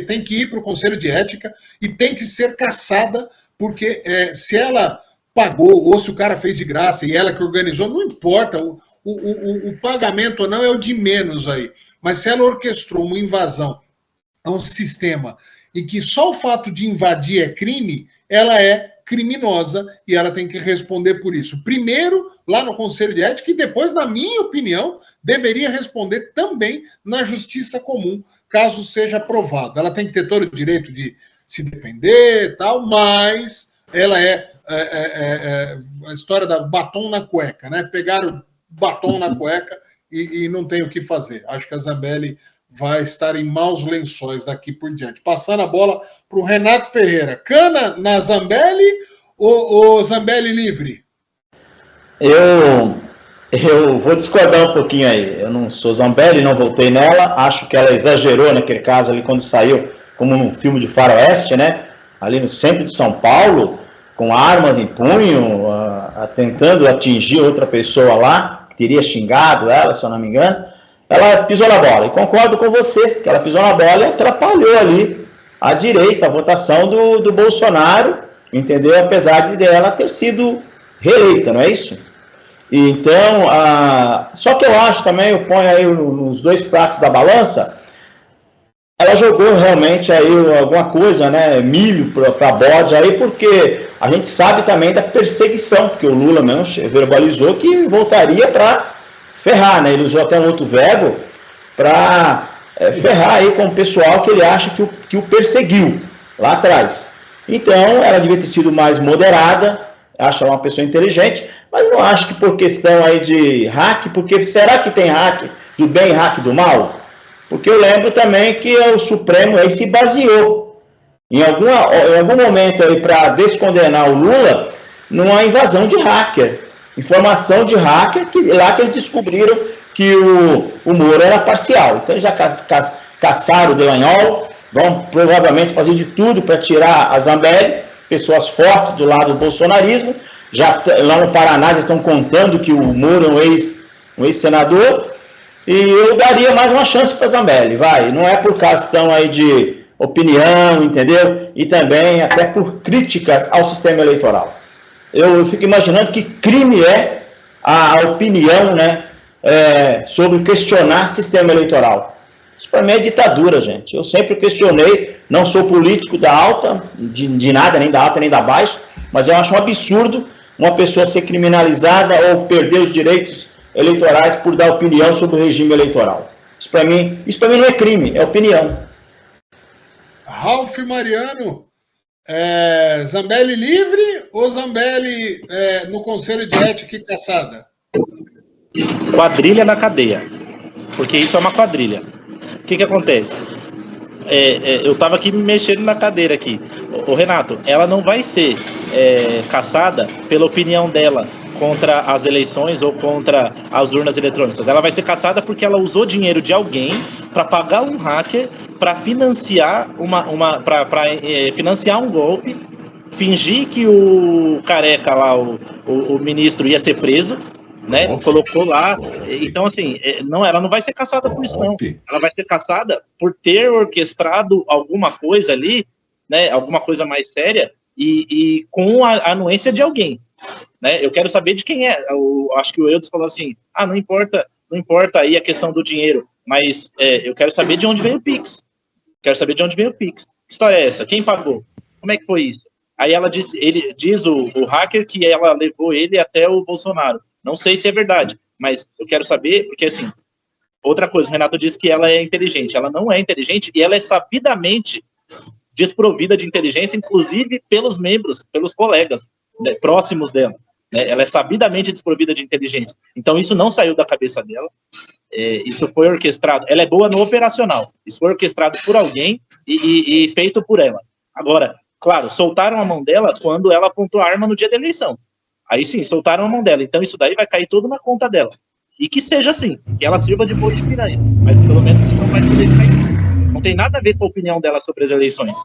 tem que ir para o Conselho de Ética e tem que ser caçada, porque se ela pagou ou se o cara fez de graça e ela que organizou, não importa. O pagamento ou não é o de menos aí. Mas se ela orquestrou uma invasão a um sistema em que só o fato de invadir é crime, ela é criminosa e ela tem que responder por isso. Primeiro, lá no Conselho de Ética, e depois, na minha opinião, deveria responder também na justiça comum, caso seja aprovado. Ela tem que ter todo o direito de se defender e tal, mas ela é a história da batom na cueca, né? Pegaram batom na cueca e não tem o que fazer. Acho que a Zambelli vai estar em maus lençóis daqui por diante. Passando a bola para o Renato Ferreira. Cana na Zambelli ou Zambelli livre? Eu vou discordar um pouquinho aí. Eu não sou Zambelli, não votei nela. Acho que ela exagerou naquele caso ali quando saiu, como num filme de faroeste, né? Ali no centro de São Paulo, com armas em punho, tentando atingir outra pessoa lá, que teria xingado ela, se eu não me engano. Ela pisou na bola. E concordo com você, que ela pisou na bola e atrapalhou ali a direita, a votação do Bolsonaro, entendeu? Apesar de dela ter sido reeleita, não é isso? E então, só que eu acho também, eu ponho aí nos dois pratos da balança, ela jogou realmente aí alguma coisa, né, milho para bode aí, porque a gente sabe também da perseguição, porque o Lula mesmo verbalizou que voltaria para ferrar, né, ele usou até um outro verbo para ferrar aí com o pessoal que ele acha que o perseguiu lá atrás. Então, ela devia ter sido mais moderada, acho ela uma pessoa inteligente, mas não acho que por questão aí de hack, porque será que tem hack do bem e hack do mal? Porque eu lembro também que o Supremo aí se baseou em algum momento aí para descondenar o Lula numa invasão de hacker, informação de hacker, que lá que eles descobriram que o Moro era parcial. Então já caçaram o Dallagnol, vão provavelmente fazer de tudo para tirar a Zambelli, pessoas fortes do lado do bolsonarismo. Já lá no Paraná já estão contando que o Moro é um ex-senador. E eu daria mais uma chance para a Zambelli, vai. Não é por questão aí de opinião, entendeu? E também até por críticas ao sistema eleitoral. Eu fico imaginando que crime é a opinião, né, sobre questionar sistema eleitoral. Isso para mim é ditadura, gente. Eu sempre questionei, não sou político da alta, de nada, nem da alta nem da baixa, mas eu acho um absurdo uma pessoa ser criminalizada ou perder os direitos eleitorais por dar opinião sobre o regime eleitoral. Isso para mim não é crime, é opinião. Ralf Mariano, Zambelli livre ou Zambelli no Conselho de Ética e caçada? Quadrilha na cadeia, porque isso é uma quadrilha. O que acontece? Eu estava aqui me mexendo na cadeira aqui. O Renato, ela não vai ser caçada pela opinião dela contra as eleições ou contra as urnas eletrônicas. Ela vai ser caçada porque ela usou dinheiro de alguém para pagar um hacker para financiar financiar um golpe, fingir que o careca lá, o ministro, ia ser preso, né? Colocou lá. Então, assim, ela não vai ser caçada por isso, não. Ela vai ser caçada por ter orquestrado alguma coisa ali, né? Alguma coisa mais séria e com a anuência de alguém. Né? Eu quero saber de quem é. Acho que o Eudes falou assim, não importa aí a questão do dinheiro, mas eu quero saber de onde veio o Pix. Quero saber de onde veio o Pix. Que história é essa? Quem pagou? Como é que foi isso? Aí ele diz o hacker que ela levou ele até o Bolsonaro. Não sei se é verdade, mas eu quero saber, porque assim, outra coisa, o Renato disse que ela é inteligente. Ela não é inteligente e ela é sabidamente desprovida de inteligência, inclusive pelos membros, pelos colegas, né, próximos dela. Né? Ela é sabidamente desprovida de inteligência. Então, isso não saiu da cabeça dela. Isso foi orquestrado. Ela é boa no operacional. Isso foi orquestrado por alguém e feito por ela. Agora, claro, soltaram a mão dela quando ela apontou a arma no dia da eleição. Aí sim, soltaram a mão dela. Então, isso daí vai cair tudo na conta dela. E que seja assim, que ela sirva de boi de piranha. Mas, pelo menos, isso não vai poder cair. Não tem nada a ver com a opinião dela sobre as eleições.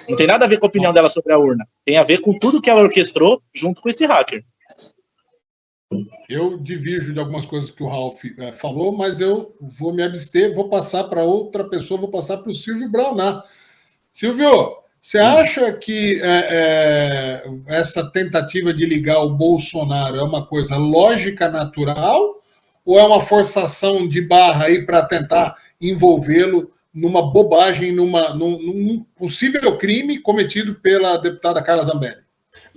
Não tem nada a ver com a opinião dela sobre a urna. Tem a ver com tudo que ela orquestrou junto com esse hacker. Eu divirjo de algumas coisas que o Ralf falou, mas eu vou me abster, vou passar para outra pessoa, vou passar para o Silvio Braunar. Silvio, você acha que essa tentativa de ligar o Bolsonaro é uma coisa lógica, natural, ou é uma forçação de barra aí para tentar envolvê-lo numa bobagem, num possível crime cometido pela deputada Carla Zambelli?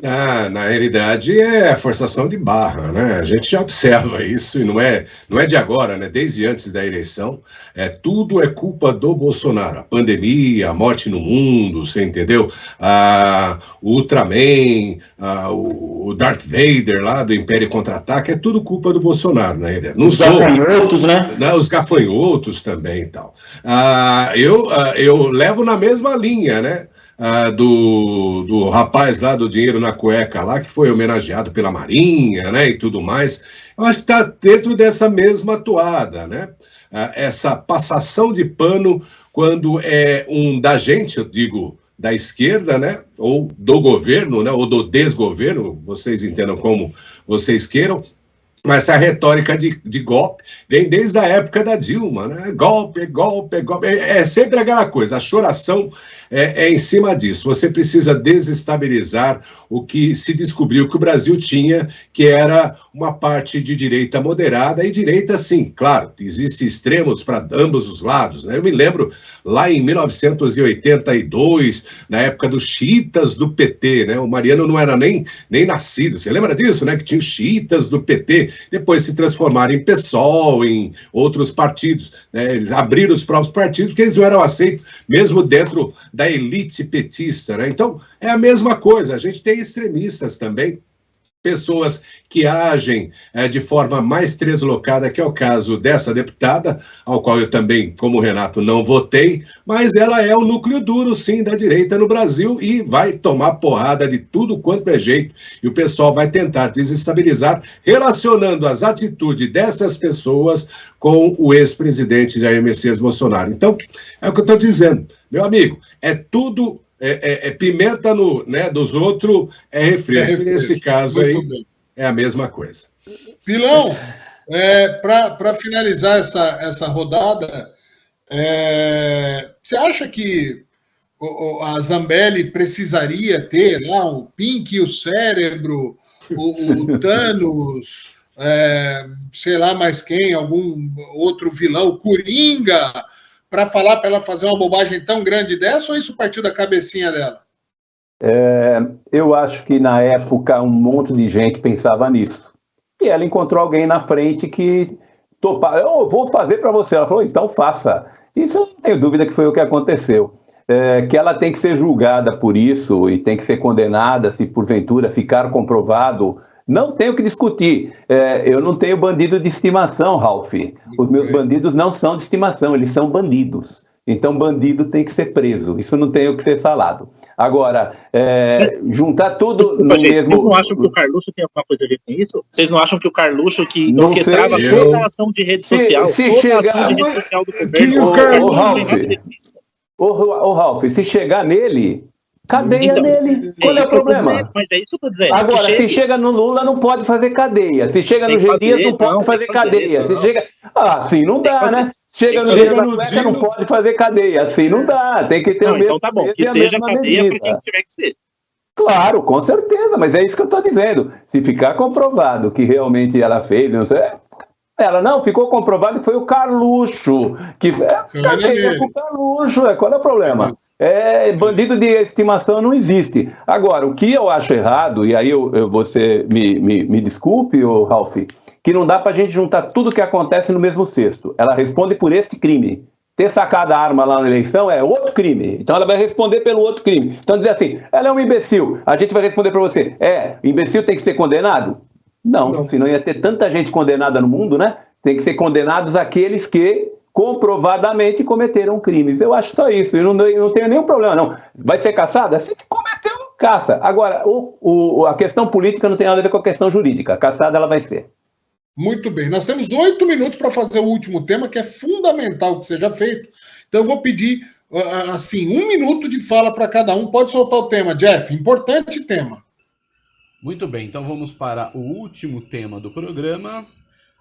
Na realidade, é forçação de barra, né? A gente já observa isso e não é de agora, né? Desde antes da eleição, tudo é culpa do Bolsonaro. A pandemia, a morte no mundo, você entendeu? O Ultraman, o Darth Vader lá do Império Contra-Ataque, é tudo culpa do Bolsonaro, né? Os gafanhotos, né? Os gafanhotos também e tal. Eu levo na mesma linha, né? Do rapaz lá do dinheiro na cueca lá, que foi homenageado pela Marinha, né, e tudo mais. Eu acho que está dentro dessa mesma toada, né? Essa passação de pano quando é da gente, eu digo, da esquerda, né, ou do governo, né, ou do desgoverno, vocês entendam como vocês queiram, mas essa retórica de golpe vem desde a época da Dilma, né? Golpe, golpe, golpe. É sempre aquela coisa, a choração é em cima disso. Você precisa desestabilizar o que se descobriu que o Brasil tinha, que era uma parte de direita moderada, e direita, sim, claro, existem extremos para ambos os lados, né? Eu me lembro lá em 1982, na época dos xiitas do PT, né? O Mariano não era nem nascido, você lembra disso, né? Que tinha os xiitas do PT, depois se transformaram em PSOL, em outros partidos, né? Eles abriram os próprios partidos porque eles não eram aceitos, mesmo dentro da elite petista, né? Então, é a mesma coisa, a gente tem extremistas também, pessoas que agem de forma mais deslocada, que é o caso dessa deputada, ao qual eu também, como Renato, não votei, mas ela é o núcleo duro, sim, da direita no Brasil e vai tomar porrada de tudo quanto é jeito, e o pessoal vai tentar desestabilizar, relacionando as atitudes dessas pessoas com o ex-presidente Jair Messias Bolsonaro. Então, é o que eu estou dizendo, meu amigo, é tudo... pimenta dos outros é refresco. Nesse caso aí é a mesma coisa. Pilão, para finalizar essa rodada, você acha que a Zambelli precisaria ter lá o Pink, o Cérebro, o Thanos, sei lá mais quem, algum outro vilão, o Coringa, para falar para ela fazer uma bobagem tão grande dessa, ou isso partiu da cabecinha dela? Eu acho que na época um monte de gente pensava nisso. E ela encontrou alguém na frente que topava. Eu vou fazer para você. Ela falou, então faça. Isso eu não tenho dúvida que foi o que aconteceu. Que ela tem que ser julgada por isso e tem que ser condenada se porventura ficar comprovado. Não tenho que discutir. Eu não tenho bandido de estimação, Ralf. Os meus bandidos não são de estimação, eles são bandidos. Então, bandido tem que ser preso. Isso não tem o que ser falado. Agora, juntar tudo no mesmo... Vocês não acham que o Carluxo tem alguma coisa a ver com isso? Vocês não acham que o Carluxo que orquestrava toda a ação de rede social, toda a ação de rede social do governo... Ô, Ralf, se chegar nele... Cadeia nele. Qual é o problema? Mas é isso que eu tô dizendo. Agora, se chega no Lula, não pode fazer cadeia. Se chega no G. Dias, não pode fazer cadeia. Se chega... assim não dá, né? Chega no G. não pode fazer cadeia. Assim não dá. Tem que ter o mesmo. Então tá bom, que seja cadeia para quem tiver que ser. Claro, com certeza, mas é isso que eu estou dizendo. Se ficar comprovado que realmente ela fez, não sei... Ela não, ficou comprovado que foi o Carluxo. Que cadeia com o Carluxo. Qual é o problema? Bandido de estimação não existe. Agora, o que eu acho errado, e aí você me desculpe, Ralf, que não dá para a gente juntar tudo que acontece no mesmo cesto. Ela responde por este crime. Ter sacado a arma lá na eleição é outro crime. Então ela vai responder pelo outro crime. Então dizer assim, ela é um imbecil. A gente vai responder para você, imbecil tem que ser condenado? Não, senão ia ter tanta gente condenada no mundo, né? Tem que ser condenados aqueles que comprovadamente cometeram crimes. Eu acho só isso, eu não tenho nenhum problema, não. Vai ser caçada? Se cometeu, caça. Agora, a questão política não tem nada a ver com a questão jurídica. A caçada, ela vai ser. Muito bem, nós temos 8 minutos para fazer o último tema, que é fundamental que seja feito. Então eu vou pedir, assim, 1 minuto de fala para cada um. Pode soltar o tema, Jeff, importante tema. Muito bem, então vamos para o último tema do programa.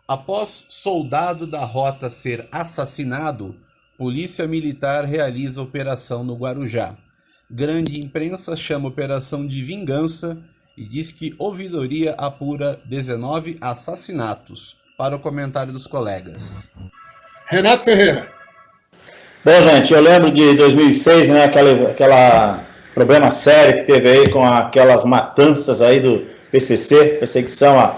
Após soldado da rota ser assassinado, polícia militar realiza operação no Guarujá. Grande imprensa chama operação de vingança e diz que ouvidoria apura 19 assassinatos. Para o comentário dos colegas. Renato Ferreira. Bom, gente, eu lembro de 2006, né, aquela problema sério que teve aí com aquelas matanças aí do PCC, perseguição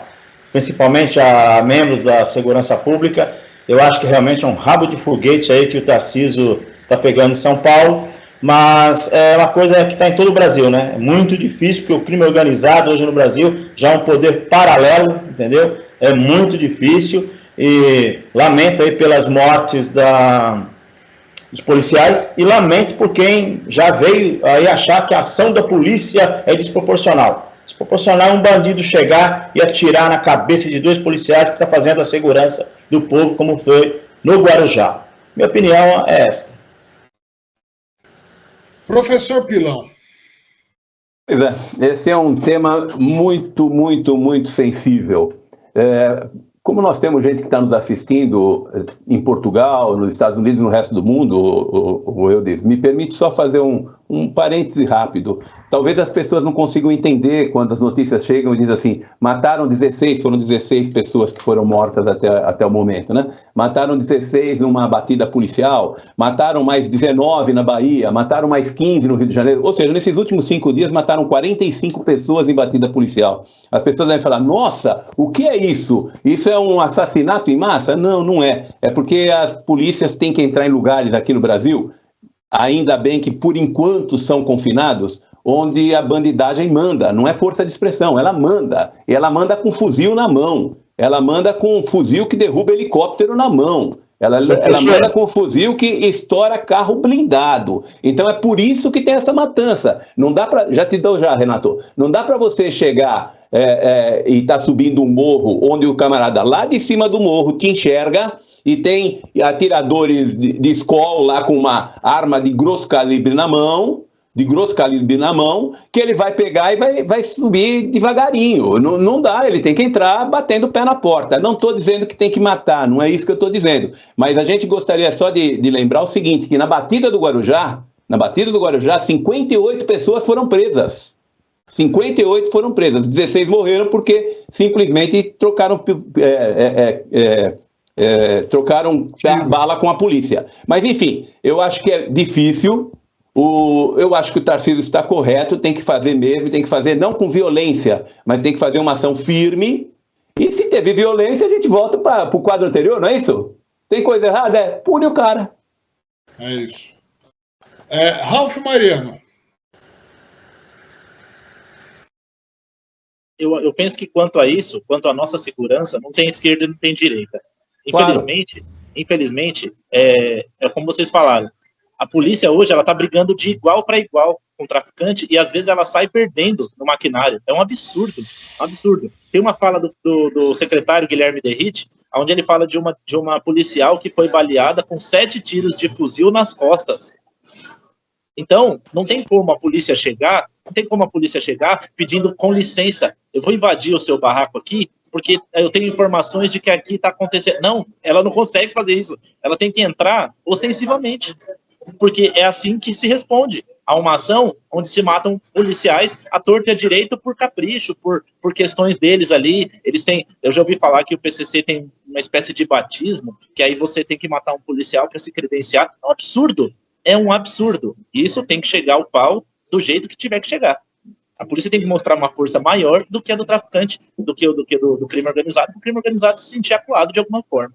principalmente a membros da segurança pública. Eu acho que realmente é um rabo de foguete aí que o Tarcísio está pegando em São Paulo, mas é uma coisa que está em todo o Brasil, né? É muito difícil, porque o crime organizado hoje no Brasil já é um poder paralelo, entendeu? É muito difícil e lamento aí pelas mortes dos policiais e lamento por quem já veio aí achar que a ação da polícia é desproporcional. Desproporcional é um bandido chegar e atirar na cabeça de 2 policiais que está fazendo a segurança do povo, como foi no Guarujá. Minha opinião é esta. Professor Pilão. Pois é, esse é um tema muito, muito, muito sensível. Como nós temos gente que está nos assistindo em Portugal, nos Estados Unidos e no resto do mundo, o Eudes, me permite só fazer um parêntese rápido. Talvez as pessoas não consigam entender quando as notícias chegam e dizem assim, mataram 16, foram 16 pessoas que foram mortas até o momento, né? Mataram 16 numa batida policial, mataram mais 19 na Bahia, mataram mais 15 no Rio de Janeiro, ou seja, nesses últimos 5 dias mataram 45 pessoas em batida policial. As pessoas devem falar, nossa, o que é isso? Isso é um assassinato em massa? Não, não é. É porque as polícias têm que entrar em lugares aqui no Brasil, ainda bem que por enquanto são confinados, onde a bandidagem manda, não é força de expressão, ela manda. E ela manda com fuzil na mão, ela manda com um fuzil que derruba helicóptero na mão. Ela manda com fuzil que estoura carro blindado. Então é por isso que tem essa matança. Não dá para, já te dou já, Renato, não dá para você chegar e tá subindo um morro onde o camarada lá de cima do morro te enxerga e tem atiradores de escola lá com uma arma de grosso calibre na mão, que ele vai pegar e vai subir devagarinho. Não dá, ele tem que entrar batendo o pé na porta. Não estou dizendo que tem que matar, não é isso que eu estou dizendo. Mas a gente gostaria só de lembrar o seguinte, que na batida do Guarujá, 58 pessoas foram presas. 58 foram presas, 16 morreram porque simplesmente trocaram bala com a polícia. Mas enfim, eu acho que é difícil. Eu acho que o Tarcísio está correto, tem que fazer mesmo, tem que fazer não com violência, mas tem que fazer uma ação firme. E se teve violência, a gente volta para o quadro anterior, não é isso? Tem coisa errada? Pune o cara. É isso. Ralf Mariano. Eu penso que quanto a isso, quanto à nossa segurança, não tem esquerda e não tem direita. Infelizmente, é como vocês falaram, a polícia hoje ela está brigando de igual para igual com o traficante e às vezes ela sai perdendo no maquinário. É um absurdo, um absurdo. Tem uma fala do secretário Guilherme Derrite, onde ele fala de uma policial que foi baleada com 7 tiros de fuzil nas costas. Então, não tem como a polícia chegar pedindo com licença, eu vou invadir o seu barraco aqui, porque eu tenho informações de que aqui está acontecendo. Não, ela não consegue fazer isso. Ela tem que entrar ostensivamente, porque é assim que se responde a uma ação onde se matam policiais à torta e à direita por capricho, por questões deles ali. Eu já ouvi falar que o PCC tem uma espécie de batismo, que aí você tem que matar um policial para se credenciar. É um absurdo. É um absurdo. E isso tem que chegar ao pau do jeito que tiver que chegar. A polícia tem que mostrar uma força maior do que a do traficante, do crime organizado, para o crime organizado se sentir acuado de alguma forma.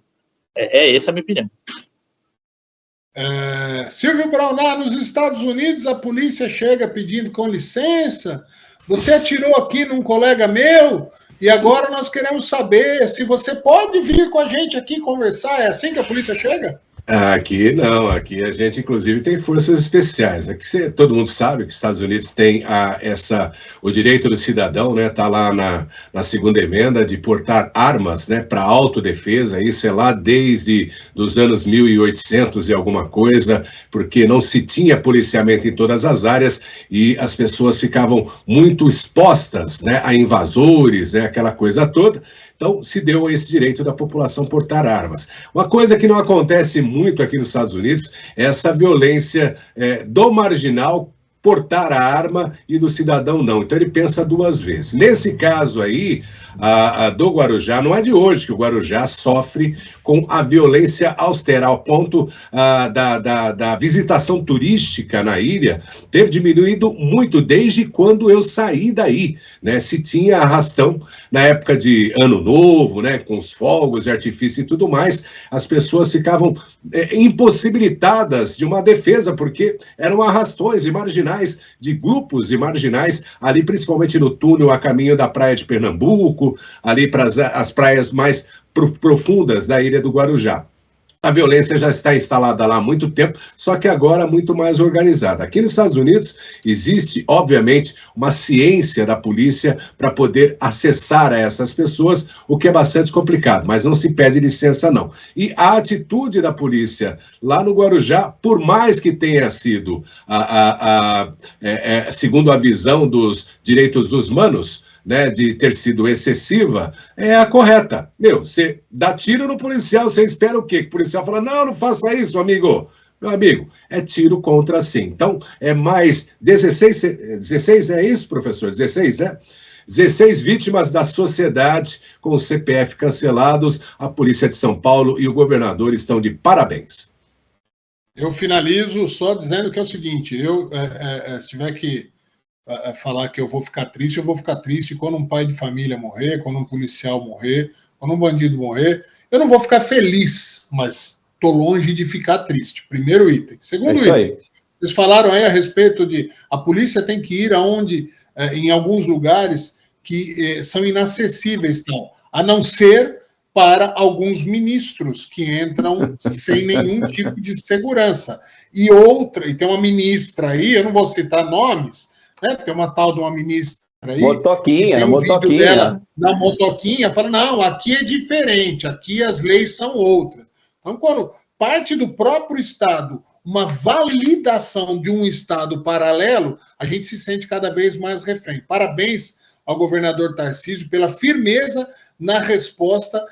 Essa a minha opinião. Silvio Braunar, nos Estados Unidos a polícia chega pedindo com licença, você atirou aqui num colega meu e agora nós queremos saber se você pode vir com a gente aqui conversar. É assim que a polícia chega? Aqui não, aqui a gente inclusive tem forças especiais. Aqui todo mundo sabe que os Estados Unidos tem o direito do cidadão, né? Tá lá na segunda emenda de portar armas, né? Para autodefesa. Isso é lá desde os anos 1800 e alguma coisa, porque não se tinha policiamento em todas as áreas e as pessoas ficavam muito expostas, né? A invasores, né? Aquela coisa toda. Então, se deu esse direito da população portar armas. Uma coisa que não acontece muito aqui nos Estados Unidos é essa violência do marginal portar a arma e do cidadão não. Então, ele pensa 2 vezes. Nesse caso aí, do Guarujá. Não é de hoje que o Guarujá sofre com a violência austera, ao ponto da visitação turística na ilha ter diminuído muito desde quando eu saí daí, né? Se tinha arrastão na época de Ano Novo, né? Com os fogos de artifício e tudo mais, as pessoas ficavam impossibilitadas de uma defesa, porque eram arrastões de marginais, de grupos de marginais, ali principalmente no túnel a caminho da praia de Pernambuco, ali para as praias mais profundas da ilha do Guarujá. A violência já está instalada lá há muito tempo, só que agora muito mais organizada. Aqui nos Estados Unidos existe, obviamente, uma ciência da polícia para poder acessar a essas pessoas, o que é bastante complicado, mas não se pede licença, não. E a atitude da polícia lá no Guarujá, por mais que tenha sido, segundo a visão dos direitos dos humanos, né, de ter sido excessiva, é a correta. Você dá tiro no policial, você espera o quê? Que o policial fala, não faça isso, amigo. Meu amigo, é tiro contra sim. Então, é mais 16 é isso, professor? 16, né? 16 vítimas da sociedade com o CPF cancelados, a Polícia de São Paulo e o governador estão de parabéns. Eu finalizo só dizendo que é o seguinte, se tiver que falar que eu vou ficar triste quando um pai de família morrer, quando um policial morrer, quando um bandido morrer. Eu não vou ficar feliz, mas estou longe de ficar triste. Primeiro item. Segundo item, vocês falaram aí a respeito de a polícia tem que ir aonde, em alguns lugares que são inacessíveis, a não ser para alguns ministros que entram sem nenhum tipo de segurança. E tem uma ministra aí, eu não vou citar nomes, né? Tem uma tal de uma ministra aí. Motoquinha, tem vídeo dela na motoquinha, fala, não, aqui é diferente, aqui as leis são outras. Então, quando parte do próprio Estado uma validação de um Estado paralelo, a gente se sente cada vez mais refém. Parabéns ao governador Tarcísio pela firmeza na resposta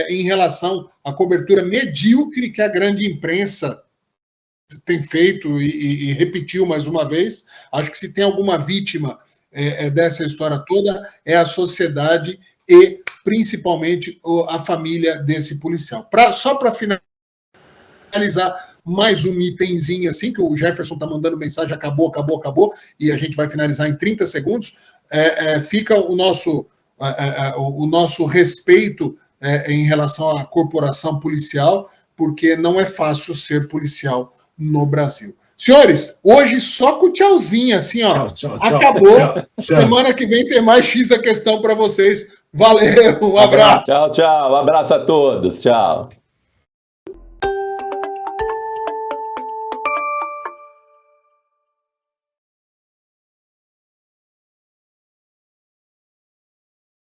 em relação à cobertura medíocre que a grande imprensa tem feito e repetiu mais uma vez. Acho que se tem alguma vítima dessa história toda, é a sociedade e, principalmente, a família desse policial. Só para finalizar, mais um itemzinho assim, que o Jefferson está mandando mensagem, acabou, e a gente vai finalizar em 30 segundos. Fica o nosso respeito em relação à corporação policial, porque não é fácil ser policial no Brasil. Senhores, hoje só com tchauzinho, assim, ó. Tchau, acabou. Tchau. Semana que vem tem mais X a questão para vocês. Valeu, um abraço. Tchau. Um abraço a todos. Tchau.